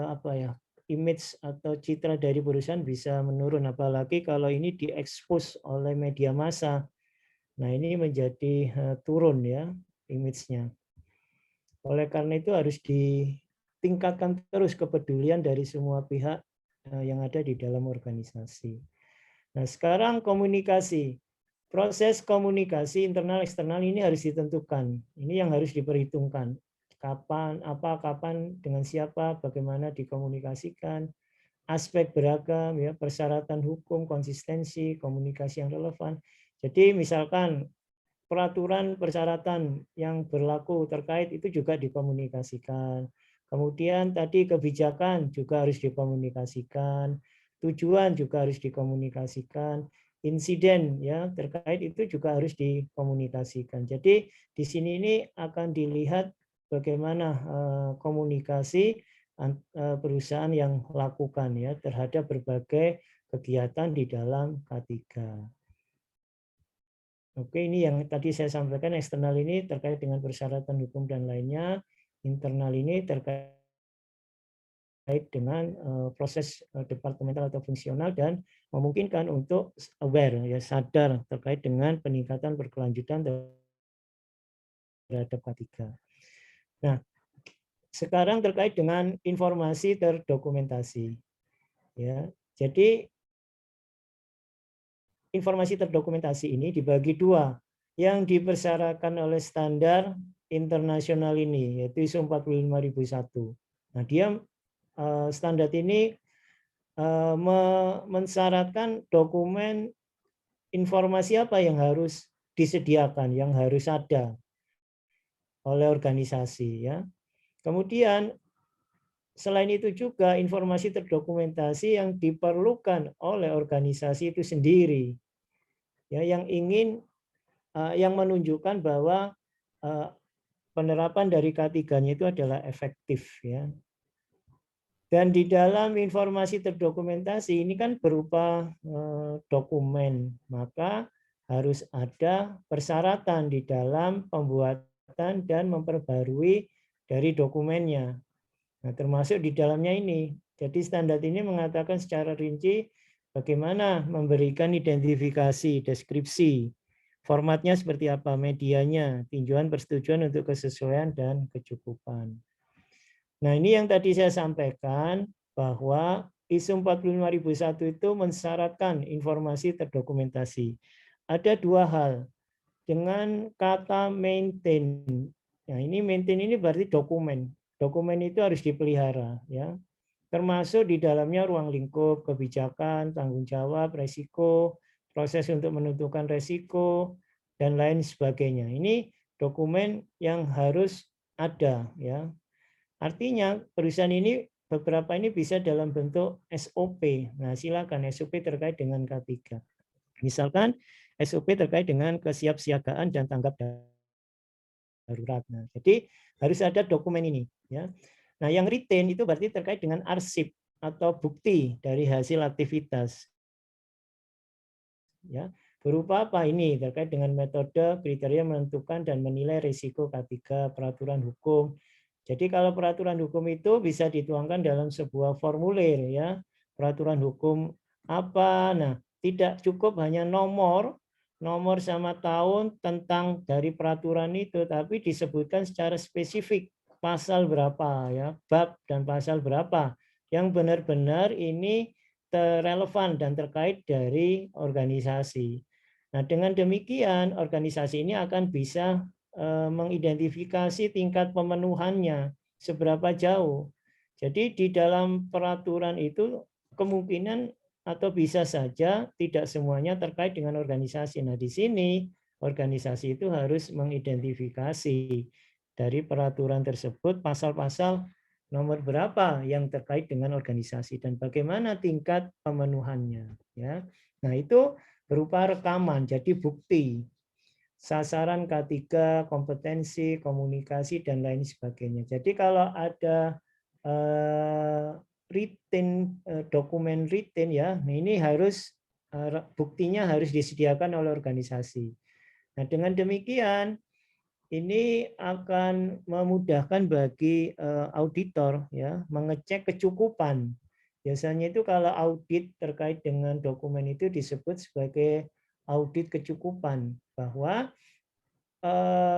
apa ya, image atau citra dari perusahaan bisa menurun. Apalagi kalau ini diekspos oleh media massa. Nah, ini menjadi turun ya image-nya. Oleh karena itu harus ditingkatkan terus kepedulian dari semua pihak yang ada di dalam organisasi. Nah, sekarang komunikasi. Proses komunikasi internal eksternal ini harus ditentukan. Ini yang harus diperhitungkan. Kapan, apa, kapan, dengan siapa, bagaimana dikomunikasikan, aspek beragam, ya, persyaratan hukum, konsistensi, komunikasi yang relevan. Jadi misalkan peraturan persyaratan yang berlaku terkait itu juga dikomunikasikan. Kemudian tadi kebijakan juga harus dikomunikasikan, tujuan juga harus dikomunikasikan, insiden ya terkait itu juga harus dikomunikasikan. Jadi di sini ini akan dilihat bagaimana komunikasi perusahaan yang lakukan ya terhadap berbagai kegiatan di dalam K3. Oke, ini yang tadi saya sampaikan, eksternal ini terkait dengan persyaratan hukum dan lainnya, internal ini terkait terkait dengan proses departemental atau fungsional dan memungkinkan untuk aware, ya, sadar terkait dengan peningkatan berkelanjutan terhadap K3. Nah, sekarang terkait dengan informasi terdokumentasi, ya. Jadi informasi terdokumentasi ini dibagi dua, yang dipersyaratkan oleh standar internasional ini, yaitu ISO 45001. Nah, dia standar ini mensyaratkan dokumen informasi apa yang harus disediakan, yang harus ada oleh organisasi, ya. Kemudian selain itu juga informasi terdokumentasi yang diperlukan oleh organisasi itu sendiri, ya, yang ingin yang menunjukkan bahwa penerapan dari K3-nya itu adalah efektif, ya. Dan di dalam informasi terdokumentasi ini kan berupa dokumen, maka harus ada persyaratan di dalam pembuatan dan memperbarui dari dokumennya. Nah, termasuk di dalamnya ini. Jadi standar ini mengatakan secara rinci bagaimana memberikan identifikasi, deskripsi, formatnya seperti apa, medianya, tinjauan persetujuan untuk kesesuaian dan kecukupan. Nah, ini yang tadi saya sampaikan bahwa ISO 45001 itu mensyaratkan informasi terdokumentasi. Ada dua hal. Dengan kata maintain. Nah, ini maintain ini berarti dokumen. Dokumen itu harus dipelihara, ya. Termasuk di dalamnya ruang lingkup, kebijakan, tanggung jawab, resiko, proses untuk menentukan resiko, dan lain sebagainya. Ini dokumen yang harus ada, ya. Artinya perusahaan ini beberapa ini bisa dalam bentuk SOP. Nah, silakan SOP terkait dengan K3. Misalkan SOP terkait dengan kesiapsiagaan dan tanggap darurat. Nah, jadi harus ada dokumen ini, ya. Nah, yang retain itu berarti terkait dengan arsip atau bukti dari hasil aktivitas, ya. Berupa apa ini? Terkait dengan metode, kriteria menentukan dan menilai risiko K3, peraturan hukum. Jadi kalau peraturan hukum itu bisa dituangkan dalam sebuah formulir, ya. Peraturan hukum apa? Nah, tidak cukup hanya nomor sama tahun tentang dari peraturan itu, tapi disebutkan secara spesifik pasal berapa, ya, bab dan pasal berapa yang benar-benar ini relevan dan terkait dari organisasi. Nah, dengan demikian organisasi ini akan bisa mengidentifikasi tingkat pemenuhannya seberapa jauh. Jadi di dalam peraturan itu kemungkinan atau bisa saja tidak semuanya terkait dengan organisasi. Nah, di sini organisasi itu harus mengidentifikasi dari peraturan tersebut pasal-pasal nomor berapa yang terkait dengan organisasi dan bagaimana tingkat pemenuhannya, ya. Nah, itu berupa rekaman, jadi bukti sasaran K3, kompetensi, komunikasi, dan lain sebagainya. Jadi kalau ada dokumen written, ya, ini harus buktinya harus disediakan oleh organisasi. Nah, dengan demikian ini akan memudahkan bagi auditor, ya, mengecek kecukupan. Biasanya itu kalau audit terkait dengan dokumen itu disebut sebagai audit kecukupan, bahwa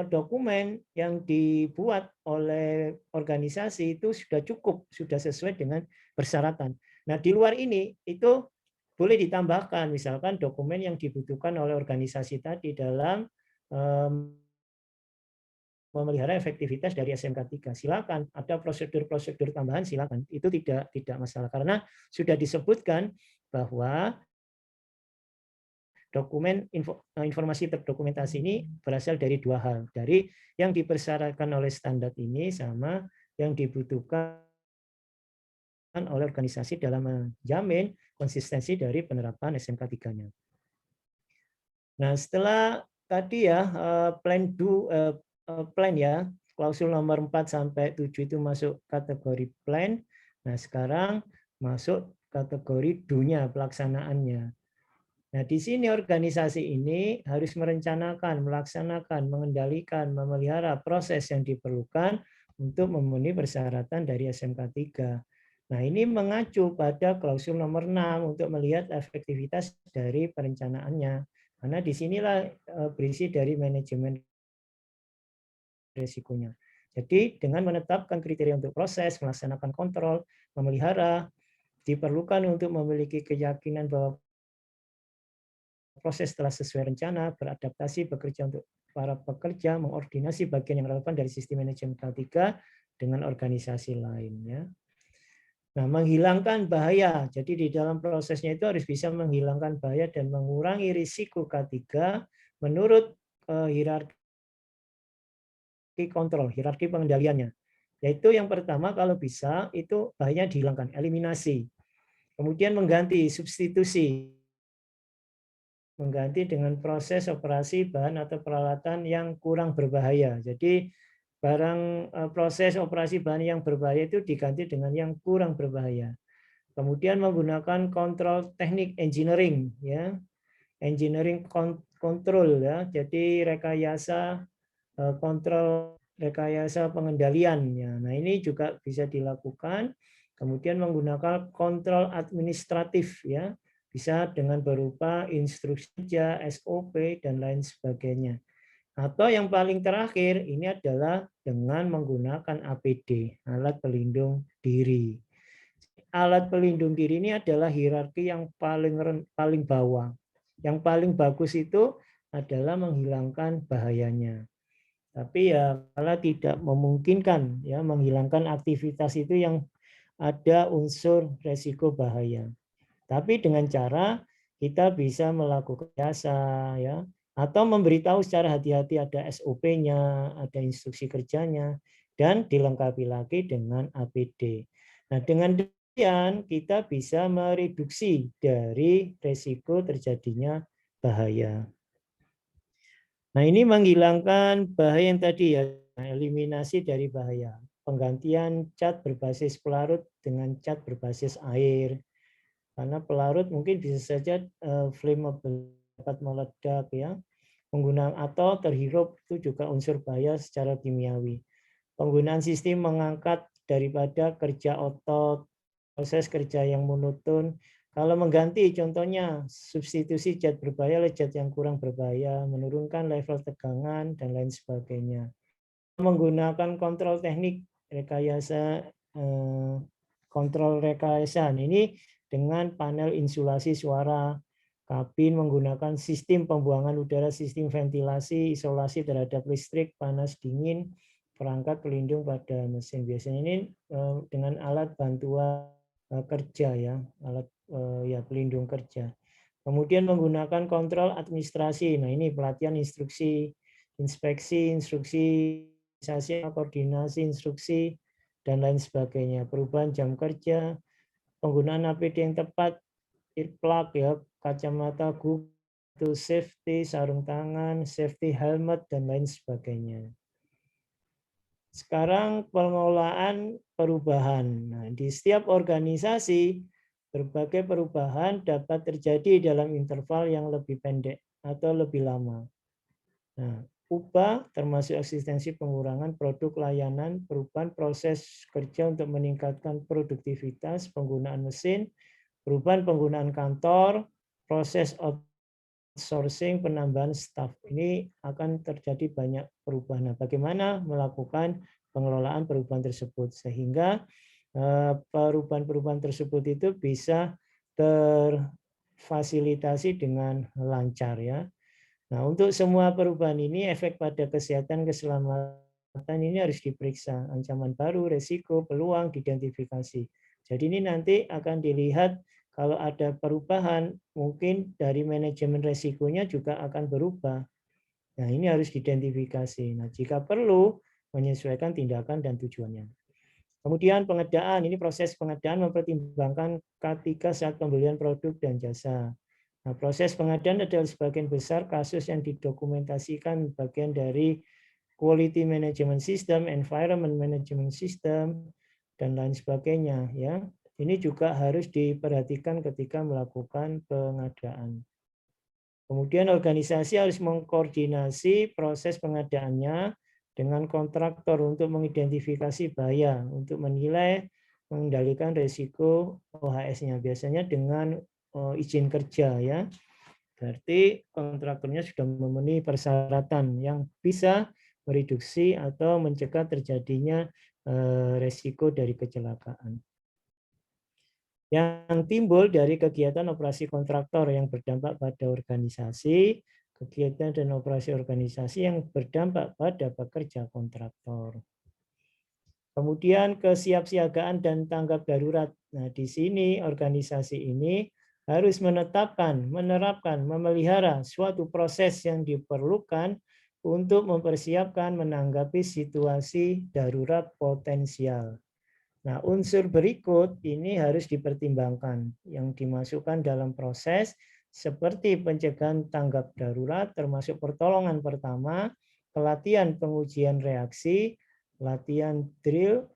dokumen yang dibuat oleh organisasi itu sudah cukup, sudah sesuai dengan persyaratan. Nah, di luar ini itu boleh ditambahkan, misalkan dokumen yang dibutuhkan oleh organisasi tadi dalam memelihara efektivitas dari SMK3. Silakan, ada prosedur-prosedur tambahan, silakan. Itu tidak masalah karena sudah disebutkan bahwa dokumen informasi terdokumentasi ini berasal dari dua hal, dari yang dipersyaratkan oleh standar ini sama yang dibutuhkan oleh organisasi dalam menjamin konsistensi dari penerapan SMK3-nya. Nah, setelah tadi, ya, plan, ya, klausul nomor 4 sampai 7 itu masuk kategori plan. Nah, sekarang masuk kategori do-nya, pelaksanaannya. Nah, di sini organisasi ini harus merencanakan, melaksanakan, mengendalikan, memelihara proses yang diperlukan untuk memenuhi persyaratan dari SMK3. Nah, ini mengacu pada klausul nomor 6 untuk melihat efektivitas dari perencanaannya. Karena disinilah berisi dari manajemen risikonya. Jadi dengan menetapkan kriteria untuk proses, melaksanakan kontrol, memelihara, diperlukan untuk memiliki keyakinan bahwa proses telah sesuai rencana, beradaptasi, bekerja untuk para pekerja, mengordinasi bagian yang relevan dari sistem manajemen K3 dengan organisasi lainnya. Nah, menghilangkan bahaya. Jadi di dalam prosesnya itu harus bisa menghilangkan bahaya dan mengurangi risiko K3 menurut hierarki kontrol, hierarki pengendaliannya. Yaitu yang pertama kalau bisa itu bahaya dihilangkan, eliminasi. Kemudian mengganti, substitusi. Mengganti dengan proses operasi bahan atau peralatan yang kurang berbahaya. Jadi proses operasi bahan yang berbahaya itu diganti dengan yang kurang berbahaya. Kemudian menggunakan kontrol teknik engineering, ya, engineering control, ya, jadi rekayasa kontrol, rekayasa pengendalian. Ya. Nah, ini juga bisa dilakukan. Kemudian menggunakan kontrol administratif, ya, bisa dengan berupa instruksi kerja, SOP dan lain sebagainya. Atau yang paling terakhir ini adalah dengan menggunakan APD, alat pelindung diri. Alat pelindung diri ini adalah hierarki yang paling bawah. Yang paling bagus itu adalah menghilangkan bahayanya. Tapi ya kalau tidak memungkinkan ya menghilangkan aktivitas itu yang ada unsur resiko bahaya. Tapi dengan cara kita bisa melakukan jasa ya atau memberitahu secara hati-hati ada SOP-nya, ada instruksi kerjanya dan dilengkapi lagi dengan APD. Nah, dengan demikian kita bisa mereduksi dari resiko terjadinya bahaya. Nah, ini menghilangkan bahaya yang tadi ya, eliminasi dari bahaya. Penggantian cat berbasis pelarut dengan cat berbasis air. Karena pelarut mungkin bisa saja flammable, dapat meledak ya. Penggunaan atau terhirup itu juga unsur bahaya secara kimiawi. Penggunaan sistem mengangkat daripada kerja otot, proses kerja yang monoton. Kalau mengganti contohnya substitusi zat berbahaya oleh zat yang kurang berbahaya, menurunkan level tegangan dan lain sebagainya. Menggunakan kontrol teknik rekayasa kontrol rekayasa. Ini dengan panel insulasi suara, kabin menggunakan sistem pembuangan udara, sistem ventilasi, isolasi terhadap listrik, panas, dingin, perangkat pelindung pada mesin. Biasanya ini dengan alat bantuan kerja ya, alat ya pelindung kerja. Kemudian menggunakan kontrol administrasi. Nah, ini pelatihan instruksi, inspeksi, instruksi, koordinasi instruksi dan lain sebagainya. Perubahan jam kerja, penggunaan APD yang tepat, earplug ya, kacamata gug, safety, sarung tangan, safety helmet dan lain sebagainya. Sekarang pengelolaan perubahan. Nah, di setiap organisasi berbagai perubahan dapat terjadi dalam interval yang lebih pendek atau lebih lama. Nah, ubah termasuk eksistensi pengurangan produk layanan, perubahan proses kerja untuk meningkatkan produktivitas, penggunaan mesin, perubahan penggunaan kantor, proses outsourcing, penambahan staf. Ini akan terjadi banyak perubahan. Nah, bagaimana melakukan pengelolaan perubahan tersebut sehingga perubahan-perubahan tersebut itu bisa terfasilitasi dengan lancar ya. Nah, untuk semua perubahan ini efek pada kesehatan keselamatan ini harus diperiksa. Ancaman baru, resiko, peluang, diidentifikasi. Jadi ini nanti akan dilihat kalau ada perubahan, mungkin dari manajemen resikonya juga akan berubah. Nah, ini harus diidentifikasi. Nah, jika perlu, menyesuaikan tindakan dan tujuannya. Kemudian pengadaan, ini proses pengadaan mempertimbangkan K3 saat pembelian produk dan jasa. Nah, proses pengadaan adalah sebagian besar kasus yang didokumentasikan bagian dari quality management system, environment management system, dan lain sebagainya. Ya, ini juga harus diperhatikan ketika melakukan pengadaan. Kemudian organisasi harus mengkoordinasi proses pengadaannya dengan kontraktor untuk mengidentifikasi bahaya, untuk menilai mengendalikan risiko OHS-nya, biasanya dengan izin kerja ya. Berarti kontraktornya sudah memenuhi persyaratan yang bisa mereduksi atau mencegah terjadinya risiko dari kecelakaan. Yang timbul dari kegiatan operasi kontraktor yang berdampak pada organisasi, kegiatan dan operasi organisasi yang berdampak pada pekerja kontraktor. Kemudian kesiapsiagaan dan tanggap darurat. Nah, di sini organisasi ini harus menetapkan, menerapkan, memelihara suatu proses yang diperlukan untuk mempersiapkan menanggapi situasi darurat potensial. Nah, unsur berikut ini harus dipertimbangkan yang dimasukkan dalam proses seperti pencegahan tanggap darurat termasuk pertolongan pertama, pelatihan pengujian reaksi, latihan drill,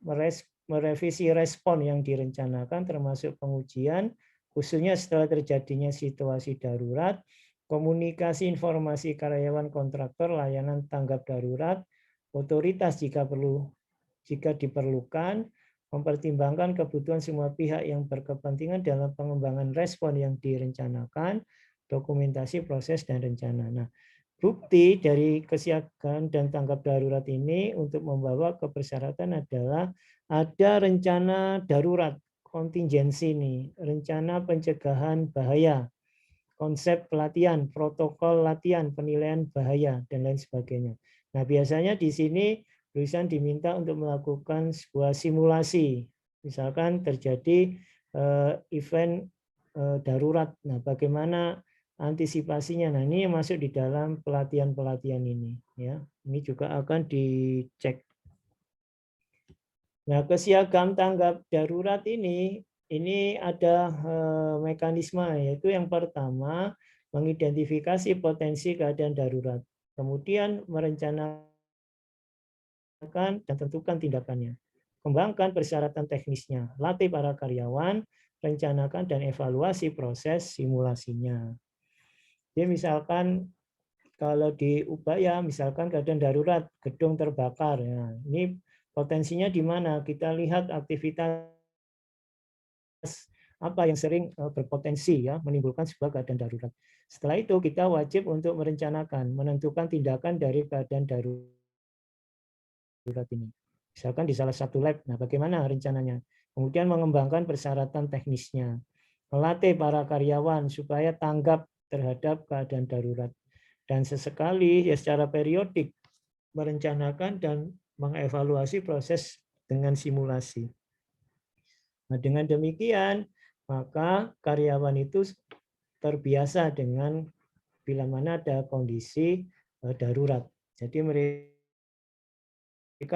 merevisi respon yang direncanakan termasuk pengujian, khususnya setelah terjadinya situasi darurat, komunikasi informasi karyawan kontraktor, layanan tanggap darurat, otoritas jika diperlukan, mempertimbangkan kebutuhan semua pihak yang berkepentingan dalam pengembangan respon yang direncanakan, dokumentasi proses dan rencana. Nah, bukti dari kesiagaan dan tanggap darurat ini untuk membawa ke persyaratan adalah ada rencana darurat, kontingensi ini, rencana pencegahan bahaya, konsep pelatihan, protokol latihan, penilaian bahaya, dan lain sebagainya. Nah, biasanya di sini perusahaan diminta untuk melakukan sebuah simulasi. Misalkan terjadi event darurat. Nah, bagaimana antisipasinya? Nah, ini yang masuk di dalam pelatihan-pelatihan ini. Ya, ini juga akan dicek. Nah, kesiagaan tanggap darurat ini ada mekanisme, yaitu yang pertama mengidentifikasi potensi keadaan darurat, kemudian merencanakan dan tentukan tindakannya, kembangkan persyaratan teknisnya, latih para karyawan, rencanakan dan evaluasi proses simulasinya. Jadi misalkan kalau di Ubaya, misalkan keadaan darurat, gedung terbakar, ya, ini potensinya di mana? Kita lihat aktivitas apa yang sering berpotensi ya menimbulkan sebuah keadaan darurat. Setelah itu kita wajib untuk merencanakan, menentukan tindakan dari keadaan darurat ini. Misalkan di salah satu lab, nah bagaimana rencananya? Kemudian mengembangkan persyaratan teknisnya, melatih para karyawan supaya tanggap terhadap keadaan darurat, dan sesekali ya secara periodik merencanakan dan mengevaluasi proses dengan simulasi. Nah, dengan demikian maka karyawan itu terbiasa dengan bila mana ada kondisi darurat. Jadi mereka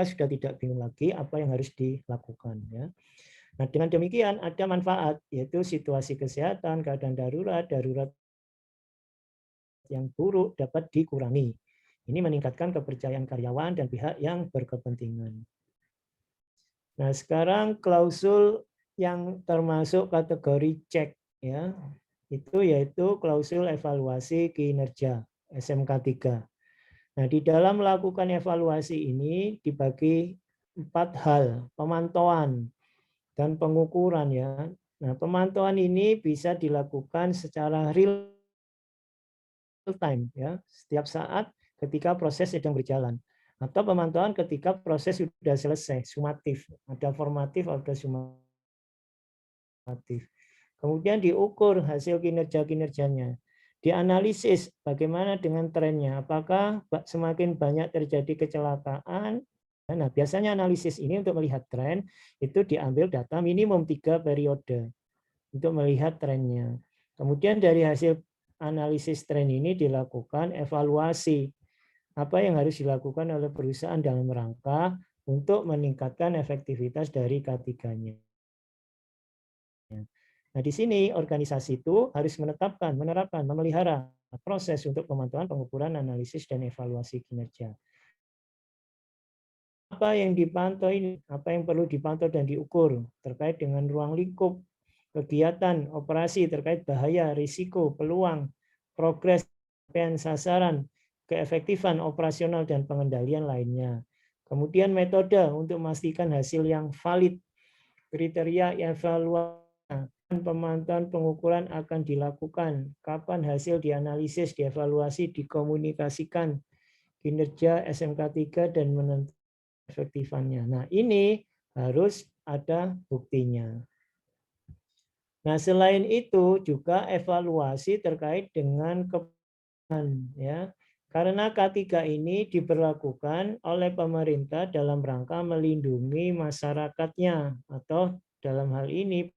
sudah tidak bingung lagi apa yang harus dilakukan. Ya. Nah, dengan demikian ada manfaat, yaitu situasi kesehatan, keadaan darurat yang buruk dapat dikurangi. Ini meningkatkan kepercayaan karyawan dan pihak yang berkepentingan. Nah, sekarang klausul yang termasuk kategori cek ya, itu yaitu klausul evaluasi kinerja SMK 3. Nah, di dalam melakukan evaluasi ini dibagi 4 hal, pemantauan dan pengukuran ya. Nah, pemantauan ini bisa dilakukan secara real time ya, setiap saat ketika proses sedang berjalan. Atau pemantauan ketika proses sudah selesai, sumatif. Ada formatif, ada sumatif. Kemudian diukur hasil kinerjanya. Dianalisis bagaimana dengan trennya. Apakah semakin banyak terjadi kecelakaan? Nah, biasanya analisis ini untuk melihat tren itu diambil data minimum 3 periode untuk melihat trennya. Kemudian dari hasil analisis tren ini dilakukan evaluasi. Apa yang harus dilakukan oleh perusahaan dalam rangka untuk meningkatkan efektivitas dari K3-nya. Nah, di sini organisasi itu harus menetapkan, menerapkan, memelihara proses untuk pemantauan, pengukuran, analisis, dan evaluasi kinerja. Apa yang dipantau ini, apa yang perlu dipantau dan diukur terkait dengan ruang lingkup, kegiatan, operasi terkait bahaya, risiko, peluang, progres, capaian sasaran, keefektifan operasional dan pengendalian lainnya. Kemudian metode untuk memastikan hasil yang valid, kriteria evaluasi, pemantauan pengukuran akan dilakukan, kapan hasil dianalisis, dievaluasi, dikomunikasikan, kinerja SMK 3 dan menentukan efektifannya. Nah, ini harus ada buktinya. Nah, selain itu juga evaluasi terkait dengan kepentingan, ya. Karena K3 ini diberlakukan oleh pemerintah dalam rangka melindungi masyarakatnya, atau dalam hal ini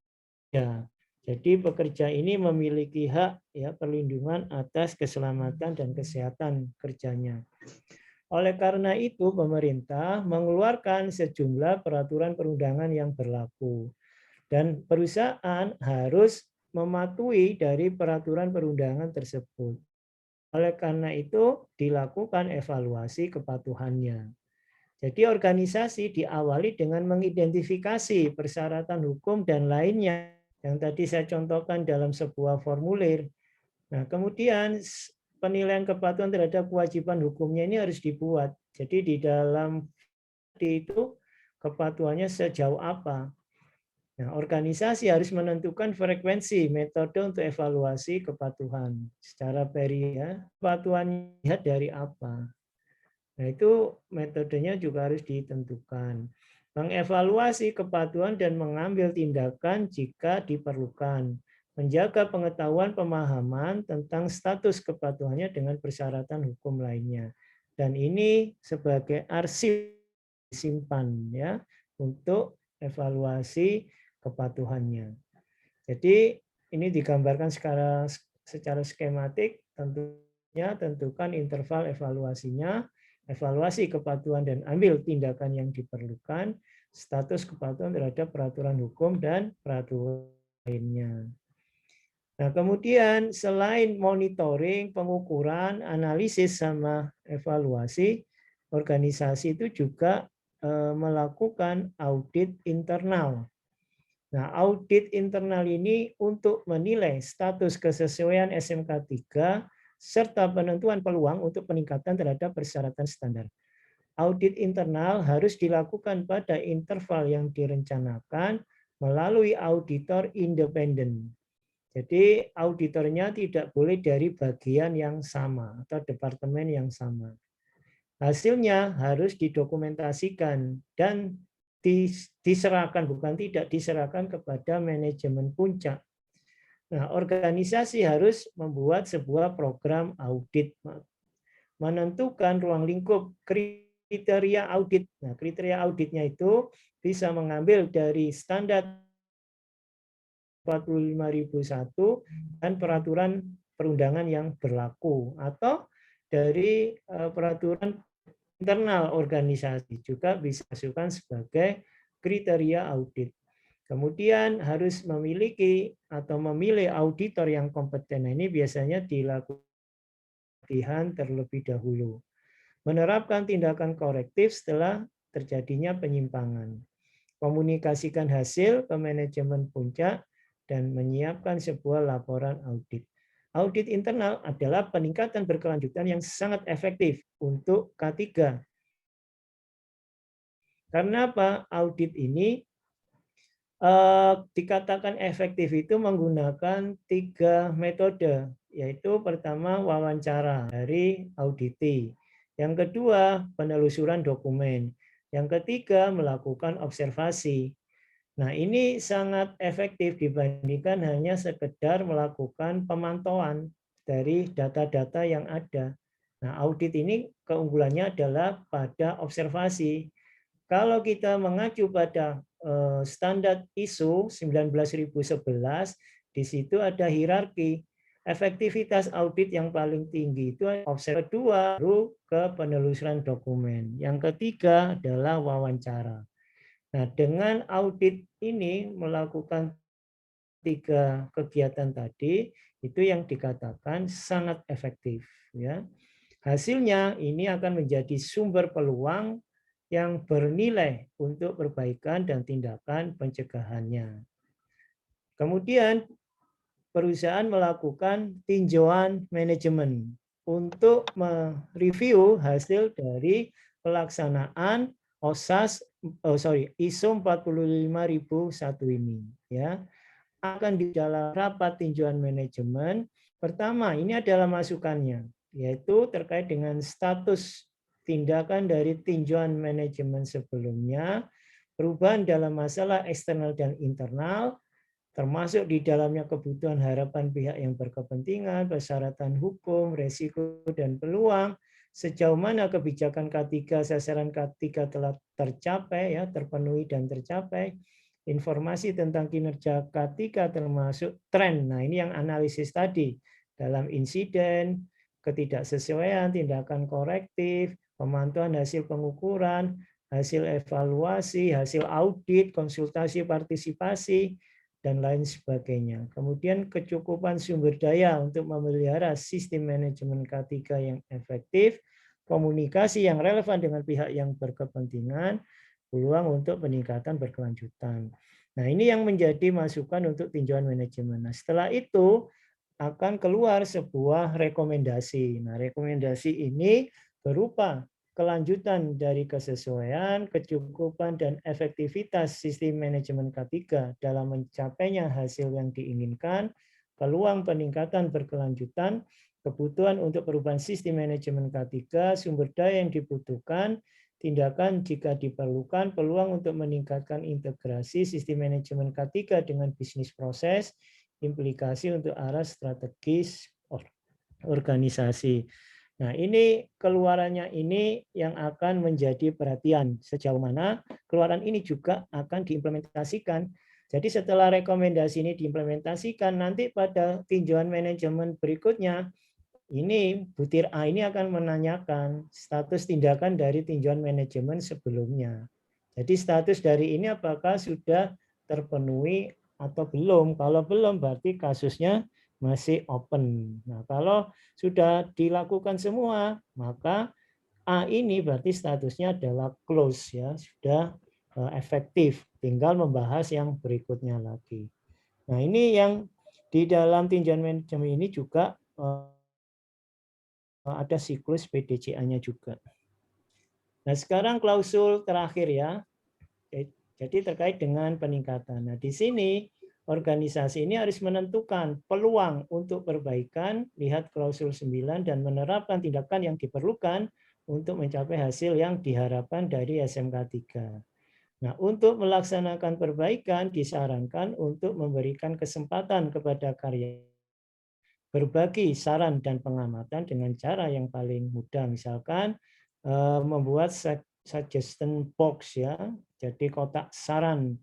ya. Jadi pekerja ini memiliki hak ya perlindungan atas keselamatan dan kesehatan kerjanya. Oleh karena itu pemerintah mengeluarkan sejumlah peraturan perundangan yang berlaku. Dan perusahaan harus mematuhi dari peraturan perundangan tersebut. Oleh karena itu dilakukan evaluasi kepatuhannya. Jadi organisasi diawali dengan mengidentifikasi persyaratan hukum dan lainnya yang tadi saya contohkan dalam sebuah formulir. Nah, kemudian penilaian kepatuhan terhadap kewajiban hukumnya ini harus dibuat. Jadi di dalam itu kepatuhannya sejauh apa. Nah, organisasi harus menentukan frekuensi metode untuk evaluasi kepatuhan secara ya. Kepatuhan lihat dari apa. Nah, itu metodenya juga harus ditentukan. Mengevaluasi kepatuhan dan mengambil tindakan jika diperlukan. Menjaga pengetahuan pemahaman tentang status kepatuhannya dengan persyaratan hukum lainnya. Dan ini sebagai arsip disimpan ya untuk evaluasi kepatuhannya. Jadi ini digambarkan secara skematik, tentunya tentukan interval evaluasinya, evaluasi kepatuhan dan ambil tindakan yang diperlukan, status kepatuhan terhadap peraturan hukum dan peraturan lainnya. Nah, kemudian selain monitoring, pengukuran, analisis sama evaluasi, organisasi itu juga melakukan audit internal. Nah, audit internal ini untuk menilai status kesesuaian SMK 3 serta penentuan peluang untuk peningkatan terhadap persyaratan standar. Audit internal harus dilakukan pada interval yang direncanakan melalui auditor independen. Jadi auditornya tidak boleh dari bagian yang sama atau departemen yang sama. Hasilnya harus didokumentasikan dan diserahkan, bukan tidak diserahkan kepada manajemen puncak. Nah, organisasi harus membuat sebuah program audit, menentukan ruang lingkup kriteria audit. Nah, kriteria auditnya itu bisa mengambil dari standar 45001 dan peraturan perundangan yang berlaku atau dari peraturan internal organisasi juga bisa dimasukkan sebagai kriteria audit. Kemudian harus memiliki atau memilih auditor yang kompeten. Nah, ini biasanya dilakukan terlebih dahulu. Menerapkan tindakan korektif setelah terjadinya penyimpangan. Komunikasikan hasil ke manajemen puncak dan menyiapkan sebuah laporan audit. Audit internal adalah peningkatan berkelanjutan yang sangat efektif untuk K3. Karena apa? Audit ini dikatakan efektif itu menggunakan 3 metode, yaitu pertama wawancara dari auditi, yang kedua penelusuran dokumen, yang ketiga melakukan observasi. Nah, ini sangat efektif dibandingkan hanya sekedar melakukan pemantauan dari data-data yang ada. Nah, audit ini keunggulannya adalah pada observasi. Kalau kita mengacu pada standar ISO 19011, di situ ada hierarki. Efektivitas audit yang paling tinggi itu observasi, kedua baru ke penelusuran dokumen. Yang ketiga adalah wawancara. Nah, dengan audit ini melakukan 3 kegiatan tadi, itu yang dikatakan sangat efektif. Ya. Hasilnya ini akan menjadi sumber peluang yang bernilai untuk perbaikan dan tindakan pencegahannya. Kemudian perusahaan melakukan tinjauan manajemen untuk mereview hasil dari pelaksanaan ISO 45001 ini ya akan di dalam rapat tinjauan manajemen. Pertama, ini adalah masukannya, yaitu terkait dengan status tindakan dari tinjauan manajemen sebelumnya, perubahan dalam masalah eksternal dan internal, termasuk di dalamnya kebutuhan harapan pihak yang berkepentingan, persyaratan hukum, resiko dan peluang, sejauh mana kebijakan K3, sasaran K3 telah tercapai, ya, terpenuhi dan tercapai, informasi tentang kinerja K3 termasuk tren. Nah, ini yang analisis tadi dalam insiden, ketidaksesuaian, tindakan korektif, pemantauan hasil pengukuran, hasil evaluasi, hasil audit, konsultasi partisipasi, dan lain sebagainya. Kemudian kecukupan sumber daya untuk memelihara sistem manajemen K3 yang efektif, komunikasi yang relevan dengan pihak yang berkepentingan, peluang untuk peningkatan berkelanjutan. Nah, ini yang menjadi masukan untuk tinjauan manajemen. Nah, setelah itu akan keluar sebuah rekomendasi. Nah, rekomendasi ini berupa kelanjutan dari kesesuaian, kecukupan, dan efektivitas sistem manajemen K3 dalam mencapainya hasil yang diinginkan, peluang peningkatan berkelanjutan, kebutuhan untuk perubahan sistem manajemen K3, sumber daya yang dibutuhkan, tindakan jika diperlukan, peluang untuk meningkatkan integrasi sistem manajemen K3 dengan bisnis proses, implikasi untuk arah strategis organisasi. Nah, ini keluarannya ini yang akan menjadi perhatian sejauh mana keluaran ini juga akan diimplementasikan. Jadi setelah rekomendasi ini diimplementasikan, nanti pada tinjauan manajemen berikutnya, ini butir A ini akan menanyakan status tindakan dari tinjauan manajemen sebelumnya. Jadi status dari ini apakah sudah terpenuhi atau belum. Kalau belum berarti kasusnya masih open. Nah, kalau sudah dilakukan semua, maka A ini berarti statusnya adalah close, ya, sudah efektif. Tinggal membahas yang berikutnya lagi. Nah, ini yang di dalam tinjauan manajemen ini juga ada siklus PDCA-nya juga. Nah, sekarang klausul terakhir, ya. Jadi terkait dengan peningkatan. Nah, di sini organisasi ini harus menentukan peluang untuk perbaikan, lihat klausul 9, dan menerapkan tindakan yang diperlukan untuk mencapai hasil yang diharapkan dari SMK 3. Nah, untuk melaksanakan perbaikan disarankan untuk memberikan kesempatan kepada karyawan berbagi saran dan pengamatan dengan cara yang paling mudah, misalkan membuat suggestion box, ya, jadi kotak saran,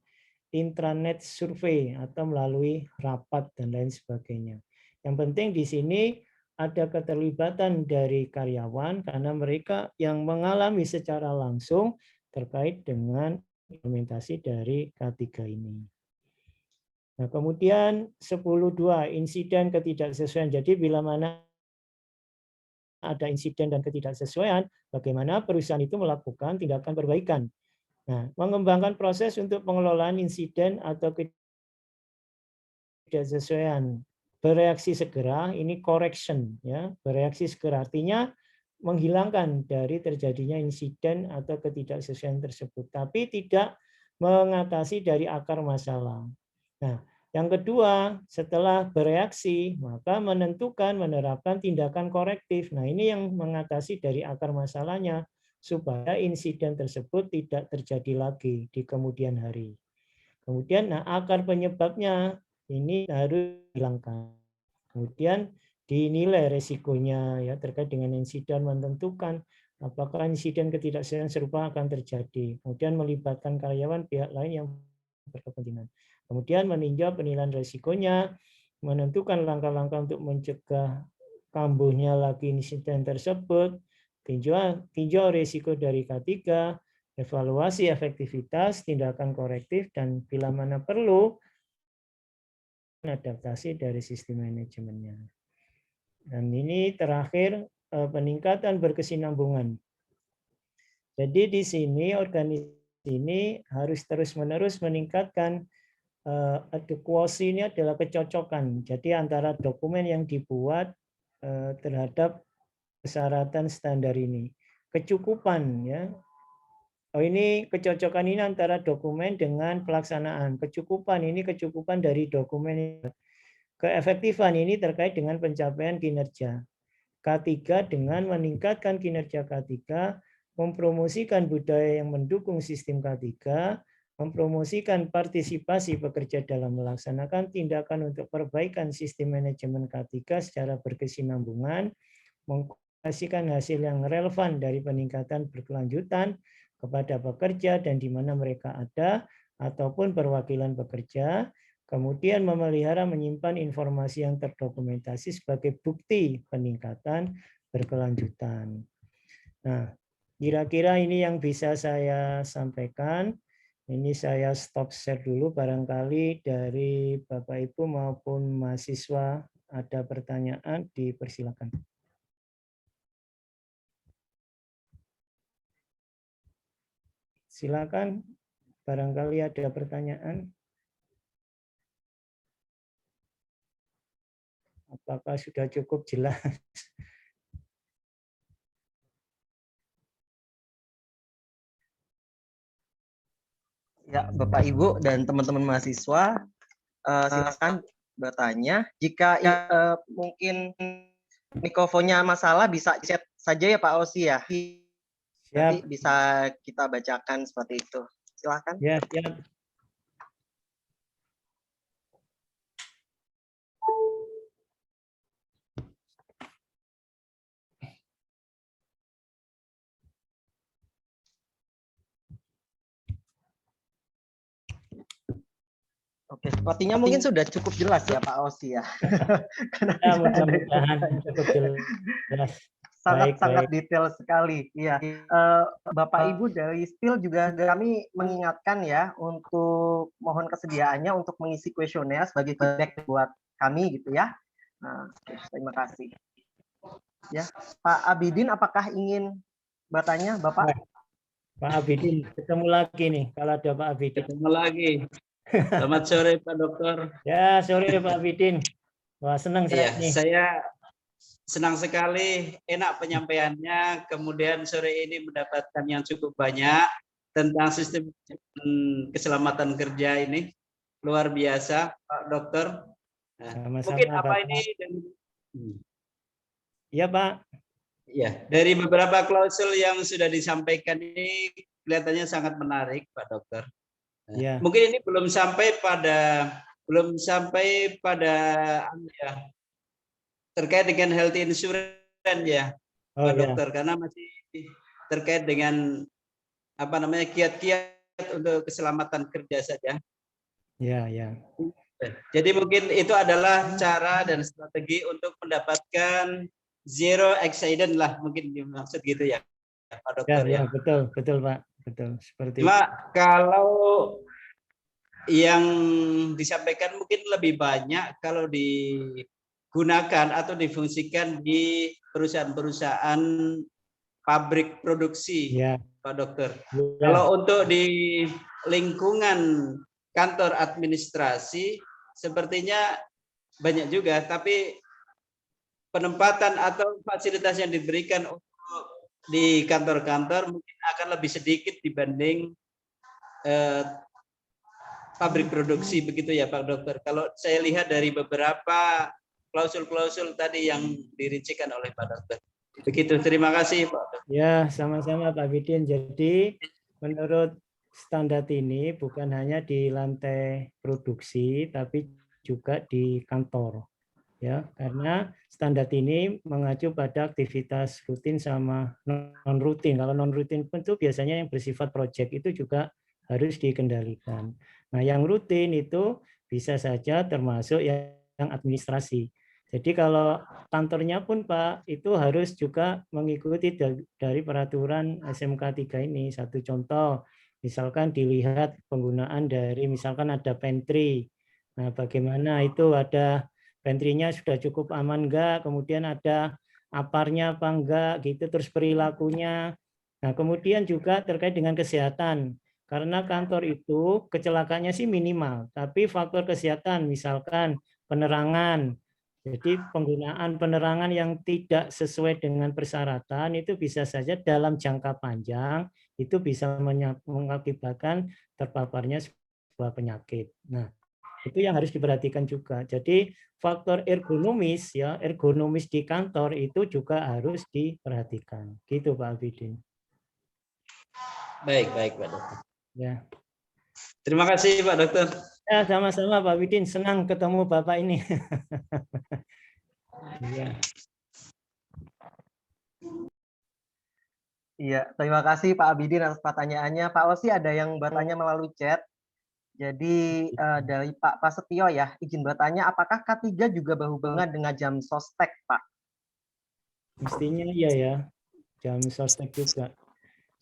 intranet survei atau melalui rapat dan lain sebagainya. Yang penting di sini ada keterlibatan dari karyawan karena mereka yang mengalami secara langsung terkait dengan implementasi dari K3 ini. Nah, kemudian 10.2 insiden ketidaksesuaian. Jadi bila mana ada insiden dan ketidaksesuaian, bagaimana perusahaan itu melakukan tindakan perbaikan. Nah, mengembangkan proses untuk pengelolaan insiden atau ketidaksesuaian. Bereaksi segera, ini correction, ya. Bereaksi segera artinya menghilangkan dari terjadinya insiden atau ketidaksesuaian tersebut, tapi tidak mengatasi dari akar masalah. Nah, yang kedua, setelah bereaksi, maka menentukan menerapkan tindakan korektif. Nah, ini yang mengatasi dari akar masalahnya supaya insiden tersebut tidak terjadi lagi di kemudian hari. Kemudian, nah, akar penyebabnya ini harus dihilangkan. Kemudian dinilai resikonya, ya, terkait dengan insiden, menentukan apakah insiden ketidaksesuaian serupa akan terjadi. Kemudian melibatkan karyawan pihak lain yang berkepentingan. Kemudian meninjau penilaian resikonya, menentukan langkah-langkah untuk mencegah kambuhnya lagi insiden tersebut, tinjau risiko dari K3, evaluasi efektivitas, tindakan korektif, dan bila mana perlu adaptasi dari sistem manajemennya. Dan ini terakhir peningkatan berkesinambungan. Jadi di sini organisasi ini harus terus-menerus meningkatkan adekuasi, ini adalah kecocokan. Jadi antara dokumen yang dibuat terhadap persyaratan standar ini, kecukupan, ya, Oh, ini kecocokan ini antara dokumen dengan pelaksanaan. Kecukupan ini kecukupan dari dokumen. Keefektifan ini terkait dengan pencapaian kinerja. K3 dengan meningkatkan kinerja K3, mempromosikan budaya yang mendukung sistem K3, mempromosikan partisipasi pekerja dalam melaksanakan tindakan untuk perbaikan sistem manajemen K3 secara berkesinambungan, mengkomunikasikan hasil yang relevan dari peningkatan berkelanjutan kepada pekerja dan di mana mereka ada, ataupun perwakilan pekerja, kemudian memelihara menyimpan informasi yang terdokumentasi sebagai bukti peningkatan berkelanjutan. Nah, kira-kira ini yang bisa saya sampaikan. Ini saya stop share dulu, barangkali dari Bapak Ibu maupun mahasiswa ada pertanyaan, dipersilakan. Silakan, barangkali ada pertanyaan. Apakah sudah cukup jelas? Ya, Bapak Ibu dan teman-teman mahasiswa, silakan bertanya. Jika mungkin mikrofonnya masalah, bisa chat saja ya Pak Osi ya. Nanti Siap. bisa kita bacakan seperti itu. Silakan. Ya, siap. Oke, sepertinya mungkin sudah cukup jelas ya Pak Osi ya. Ya, mudah-mudahan cukup jelas. Sangat detail sekali. Iya. Bapak Ibu dari STIL juga kami mengingatkan ya untuk mohon kesediaannya untuk mengisi kuesioner sebagai feedback buat kami gitu ya. Nah, terima kasih. Ya, Pak Abidin, apakah ingin bertanya, Bapak? Pak Abidin, ketemu lagi nih. Kalau ada Pak Abidin. Ketemu lagi. Selamat sore Pak Dokter. Ya, sore Pak Abidin. Wah, senang saya nih. Saya senang sekali, enak penyampaiannya. Kemudian sore ini mendapatkan yang cukup banyak tentang sistem keselamatan kerja ini. Luar biasa, Pak Dokter. Nah, mungkin apa Bapak. ini? Ya, Pak. Ya, dari beberapa klausul yang sudah disampaikan ini kelihatannya sangat menarik, Pak Dokter. Ya. Mungkin ini belum sampai pada ya, terkait dengan health insurance ya, Pak Dokter, karena masih terkait dengan apa namanya kiat-kiat untuk keselamatan kerja saja. Ya, ya. Jadi mungkin itu adalah cara dan strategi untuk mendapatkan zero accident lah, mungkin dimaksud gitu ya, Pak Dokter ya. Betul, betul Pak, betul. Seperti Cuma kalau yang disampaikan mungkin lebih banyak kalau digunakan atau difungsikan di perusahaan-perusahaan pabrik produksi, ya, Pak Dokter. Ya. Kalau untuk di lingkungan kantor administrasi sepertinya banyak juga, tapi penempatan atau fasilitas yang diberikan untuk di kantor-kantor mungkin akan lebih sedikit dibanding pabrik produksi, begitu ya Pak Dokter. Kalau saya lihat dari beberapa klausul-klausul tadi yang dirincikan oleh Pak Dokter. Begitu, terima kasih Pak Dokter. Ya, sama-sama Pak Bidin. Jadi menurut standar ini bukan hanya di lantai produksi, tapi juga di kantor. Ya, karena standar ini mengacu pada aktivitas rutin sama non rutin. Kalau non rutin pun itu biasanya yang bersifat proyek itu juga harus dikendalikan. Nah, yang rutin itu bisa saja termasuk yang administrasi. Jadi kalau kantornya pun Pak itu harus juga mengikuti dari peraturan SMK 3 ini. Satu contoh, misalkan dilihat penggunaan dari misalkan ada pantry. Nah, bagaimana itu ada pantry-nya sudah cukup aman enggak, kemudian ada aparnya apa enggak gitu, terus perilakunya. Nah, kemudian juga terkait dengan kesehatan. Karena kantor itu kecelakaannya sih minimal, tapi faktor kesehatan misalkan penerangan. Jadi penggunaan penerangan yang tidak sesuai dengan persyaratan itu bisa saja dalam jangka panjang itu bisa mengakibatkan terpaparnya sebuah penyakit. Nah, itu yang harus diperhatikan juga. Jadi faktor ergonomis ya, ergonomis di kantor itu juga harus diperhatikan. Gitu Pak Abidin. Baik, baik Pak Dokter. Ya. Terima kasih Pak Dokter. Ya, sama-sama Pak Abidin, senang ketemu Bapak ini. Iya. Iya, terima kasih Pak Abidin atas pertanyaannya. Pak Osi ada yang bertanya melalui chat. Jadi dari Pak Prasetyo ya, izin bertanya, apakah K3 juga berhubungan dengan jam sostek, Pak? Mestinya iya ya, jam sostek juga.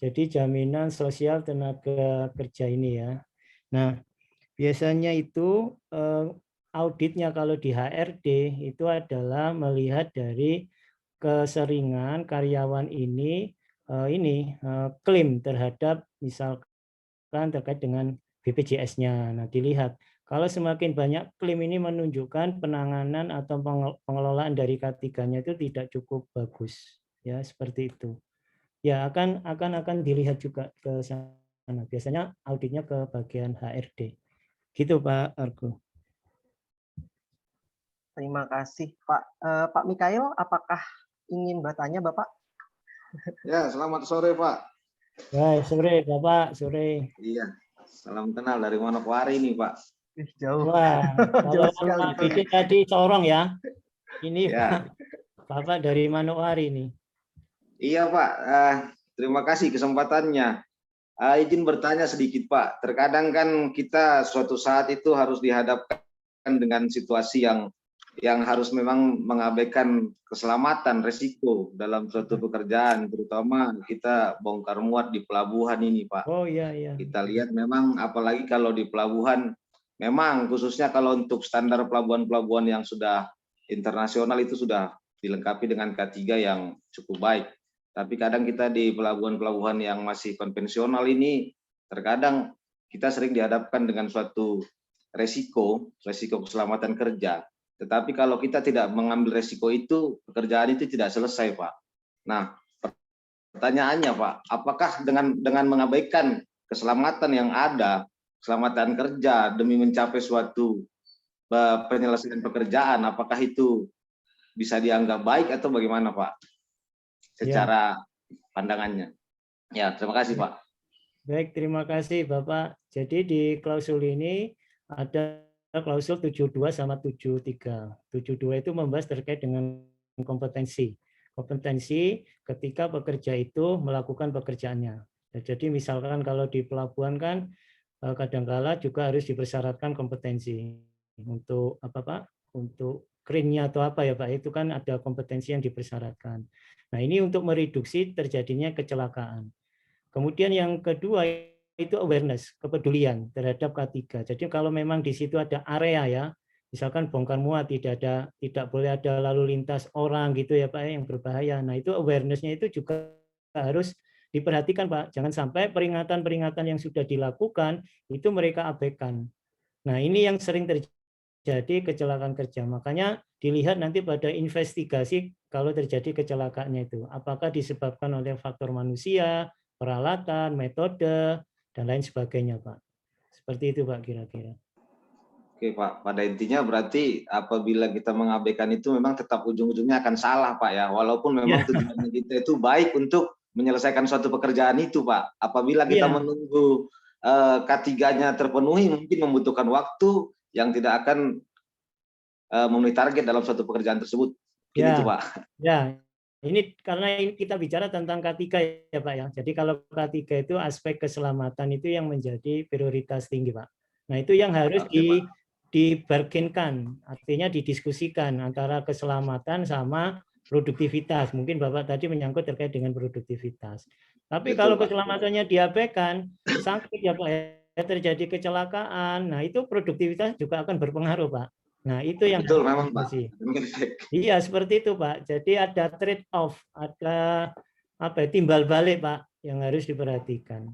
Jadi jaminan sosial tenaga kerja ini ya. Nah, biasanya itu auditnya kalau di HRD itu adalah melihat dari keseringan karyawan ini klaim terhadap misalkan terkait dengan BPJS-nya. Nah, dilihat kalau semakin banyak klaim ini menunjukkan penanganan atau pengelolaan dari K3-nya itu tidak cukup bagus, ya seperti itu. Ya akan dilihat juga ke sana. Biasanya auditnya ke bagian HRD. Gitu Pak Argo. Terima kasih Pak. Pak Mikail, apakah ingin bertanya Bapak? Ya, selamat sore Pak. Baik, sore Bapak, sore. Iya, salam kenal dari Manokwari nih Pak. Jauh. Wah, kalau Jauh sekali. Pak Bidi tadi Sorong ya. Ini Ya. Bapak dari Manokwari nih. Iya Pak, terima kasih kesempatannya. Izin bertanya sedikit Pak. Terkadang kan kita suatu saat itu harus dihadapkan dengan situasi yang harus memang mengabaikan keselamatan, resiko dalam suatu pekerjaan, terutama kita bongkar muat di pelabuhan ini Pak. Oh iya iya. Kita lihat memang apalagi kalau di pelabuhan, memang khususnya kalau untuk standar pelabuhan-pelabuhan yang sudah internasional itu sudah dilengkapi dengan K3 yang cukup baik. Tapi kadang kita di pelabuhan-pelabuhan yang masih konvensional ini, terkadang kita sering dihadapkan dengan suatu resiko keselamatan kerja. Tetapi kalau kita tidak mengambil resiko itu, pekerjaan itu tidak selesai, Pak. Nah, pertanyaannya, Pak, apakah dengan mengabaikan keselamatan yang ada, keselamatan kerja demi mencapai suatu penyelesaian pekerjaan, apakah itu bisa dianggap baik atau bagaimana, Pak? Secara pandangannya. Ya, terima kasih Pak. Baik, terima kasih Bapak. Jadi di klausul ini ada klausul 72 sama 73. 72 itu membahas terkait dengan kompetensi. Kompetensi ketika pekerja itu melakukan pekerjaannya. Jadi misalkan kalau di pelabuhan kan kadangkala juga harus dipersyaratkan kompetensi untuk apa Pak? Untuk krennya atau apa ya Pak? Itu kan ada kompetensi yang dipersyaratkan. Nah, ini untuk mereduksi terjadinya kecelakaan. Kemudian yang kedua itu awareness, kepedulian terhadap K3. Jadi kalau memang di situ ada area ya, misalkan bongkar muat tidak boleh ada lalu lintas orang gitu ya Pak yang berbahaya. Nah, itu awareness-nya itu juga harus diperhatikan Pak. Jangan sampai peringatan-peringatan yang sudah dilakukan itu mereka abaikan. Nah, ini yang sering terjadi kecelakaan kerja. Makanya dilihat nanti pada investigasi kalau terjadi kecelakaannya itu. Apakah disebabkan oleh faktor manusia, peralatan, metode, dan lain sebagainya, Pak. Seperti itu, Pak, kira-kira. Oke, Pak. Pada intinya berarti apabila kita mengabaikan itu memang tetap ujung-ujungnya akan salah, Pak, ya. Walaupun memang tujuan kita itu baik untuk menyelesaikan suatu pekerjaan itu, Pak. Apabila kita menunggu K3-nya terpenuhi, mungkin membutuhkan waktu yang tidak akan memenuhi target dalam suatu pekerjaan tersebut. Gitu, Pak. Ya, ini karena kita bicara tentang K3 ya Pak ya. Jadi kalau K3 itu aspek keselamatan itu yang menjadi prioritas tinggi Pak. Nah itu yang harus dibargainkan, artinya didiskusikan antara keselamatan sama produktivitas. Mungkin Bapak tadi menyangkut terkait dengan produktivitas. Tapi kalau keselamatannya diabaikan, sakit ya Pak ya, terjadi kecelakaan, nah itu produktivitas juga akan berpengaruh Pak. Nah, itu yang betul memang Pak. Iya, seperti itu Pak. Jadi ada trade off, ada timbal balik Pak yang harus diperhatikan.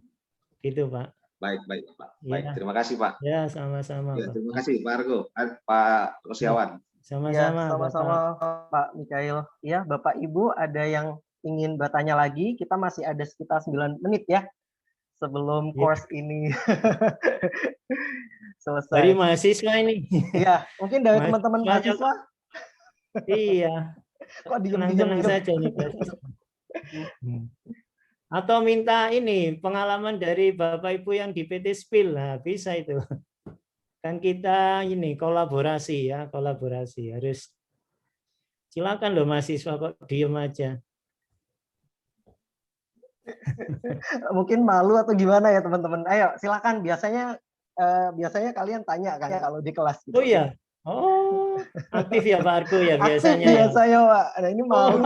Gitu Pak. Baik Pak. Baik, terima kasih Pak. Ya, sama-sama. Ya, terima kasih Pak Argo, Pak Rosiawan. Sama-sama, sama-sama Pak Mikail. Ya, Bapak Ibu ada yang ingin bertanya lagi? Kita masih ada sekitar 9 menit ya sebelum course ini selesai. Dari mahasiswa ini. Iya, mungkin dari teman-teman mahasiswa. Iya. Kok Tenang-tenang saja nih, mahasiswa. Atau minta ini pengalaman dari Bapak Ibu yang di PT Spill. Nah, bisa itu. Kan kita ini kolaborasi ya, kolaborasi. Harus silakan loh mahasiswa, kok diem aja. Mungkin malu atau gimana ya teman-teman. Ayo silakan, biasanya kalian tanya kan kalau di kelas gitu. Oh iya. Oh, aktif ya Pak Argo ya biasanya. Aktif biasanya Pak. Nah, ini malu.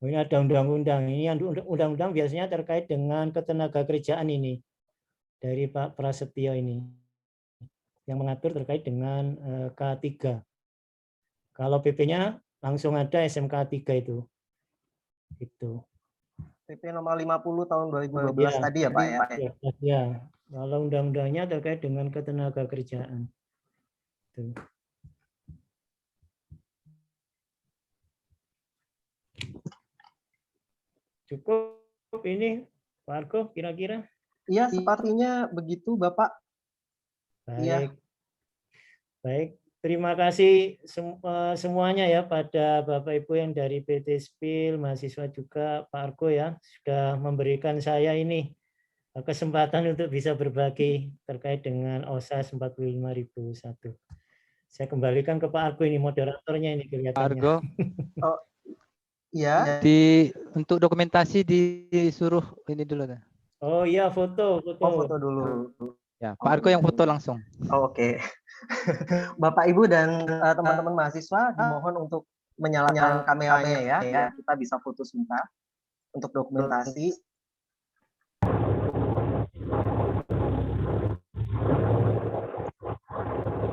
Oh, ini ada undang-undang. Ini undang-undang biasanya terkait dengan ketenaga kerjaan ini dari Pak Prasetyo ini yang mengatur terkait dengan K3. Kalau PP-nya langsung ada SMK 3 itu. Itu. PP nomor 50 tahun 2012 tadi ya Pak ya. Ya. Kalau undang-undangnya terkait dengan ketenaga kerjaan. Tuh. Cukup ini Pak Argo kira-kira? Iya, sepertinya begitu Bapak. Baik. Ya. Baik, terima kasih semuanya ya pada Bapak Ibu yang dari PT Spill, mahasiswa juga Pak Argo ya, sudah memberikan saya ini kesempatan untuk bisa berbagi terkait dengan OSAS 45001. Saya kembalikan ke Pak Argo ini, moderatornya ini kelihatannya. Pak Argo. Oh, iya. Untuk dokumentasi disuruh ini dulu. Oh iya, foto. Oh, foto dulu. Ya, Pak Argo yang foto langsung. Oh, oke. Bapak Ibu dan teman-teman mahasiswa dimohon untuk menyalakan kameranya ya. Kita bisa foto sebentar untuk dokumentasi.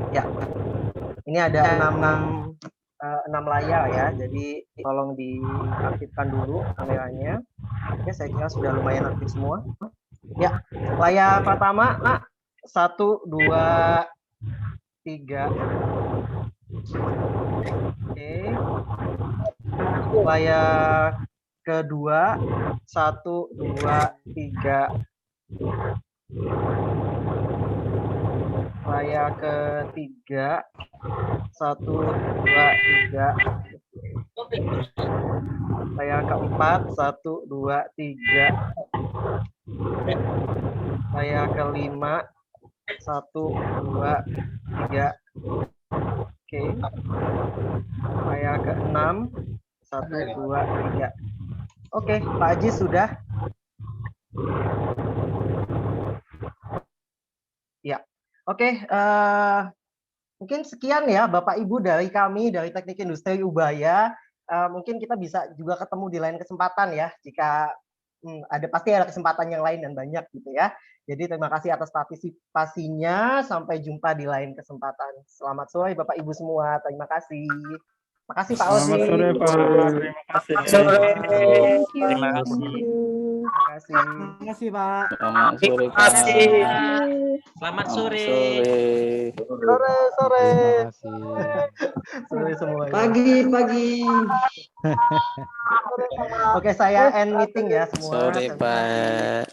Ya, ini ada 6 layar ya, jadi tolong diaktifkan dulu kameranya. Oke, saya kira sudah lumayan aktif semua. Ya, layar pertama, 1, 2, 3. Oke. Layar kedua, 1, 2, 3. Layar ketiga, 1, 2, 3. Layar keempat, 1, 2, 3. Layar kelima, 1, 2, 3. Oke. Layar keenam, 1, 2, 3. Oke, Pak Haji sudah. Ya. Oke, mungkin sekian ya Bapak Ibu dari kami dari Teknik Industri Ubaya. Mungkin kita bisa juga ketemu di lain kesempatan ya, jika pasti ada kesempatan yang lain dan banyak gitu ya. Jadi terima kasih atas partisipasinya, sampai jumpa di lain kesempatan. Selamat sore Bapak Ibu semua, terima kasih. Terima kasih Pak Ozi. Selamat sore Pak. Terima kasih. Terima kasih. Terima kasih Pak. Selamat sore Pak. Selamat sore. Sore. Terima kasih. Sore semua. Pagi. Oke, saya end meeting ya semua. Sore Pak.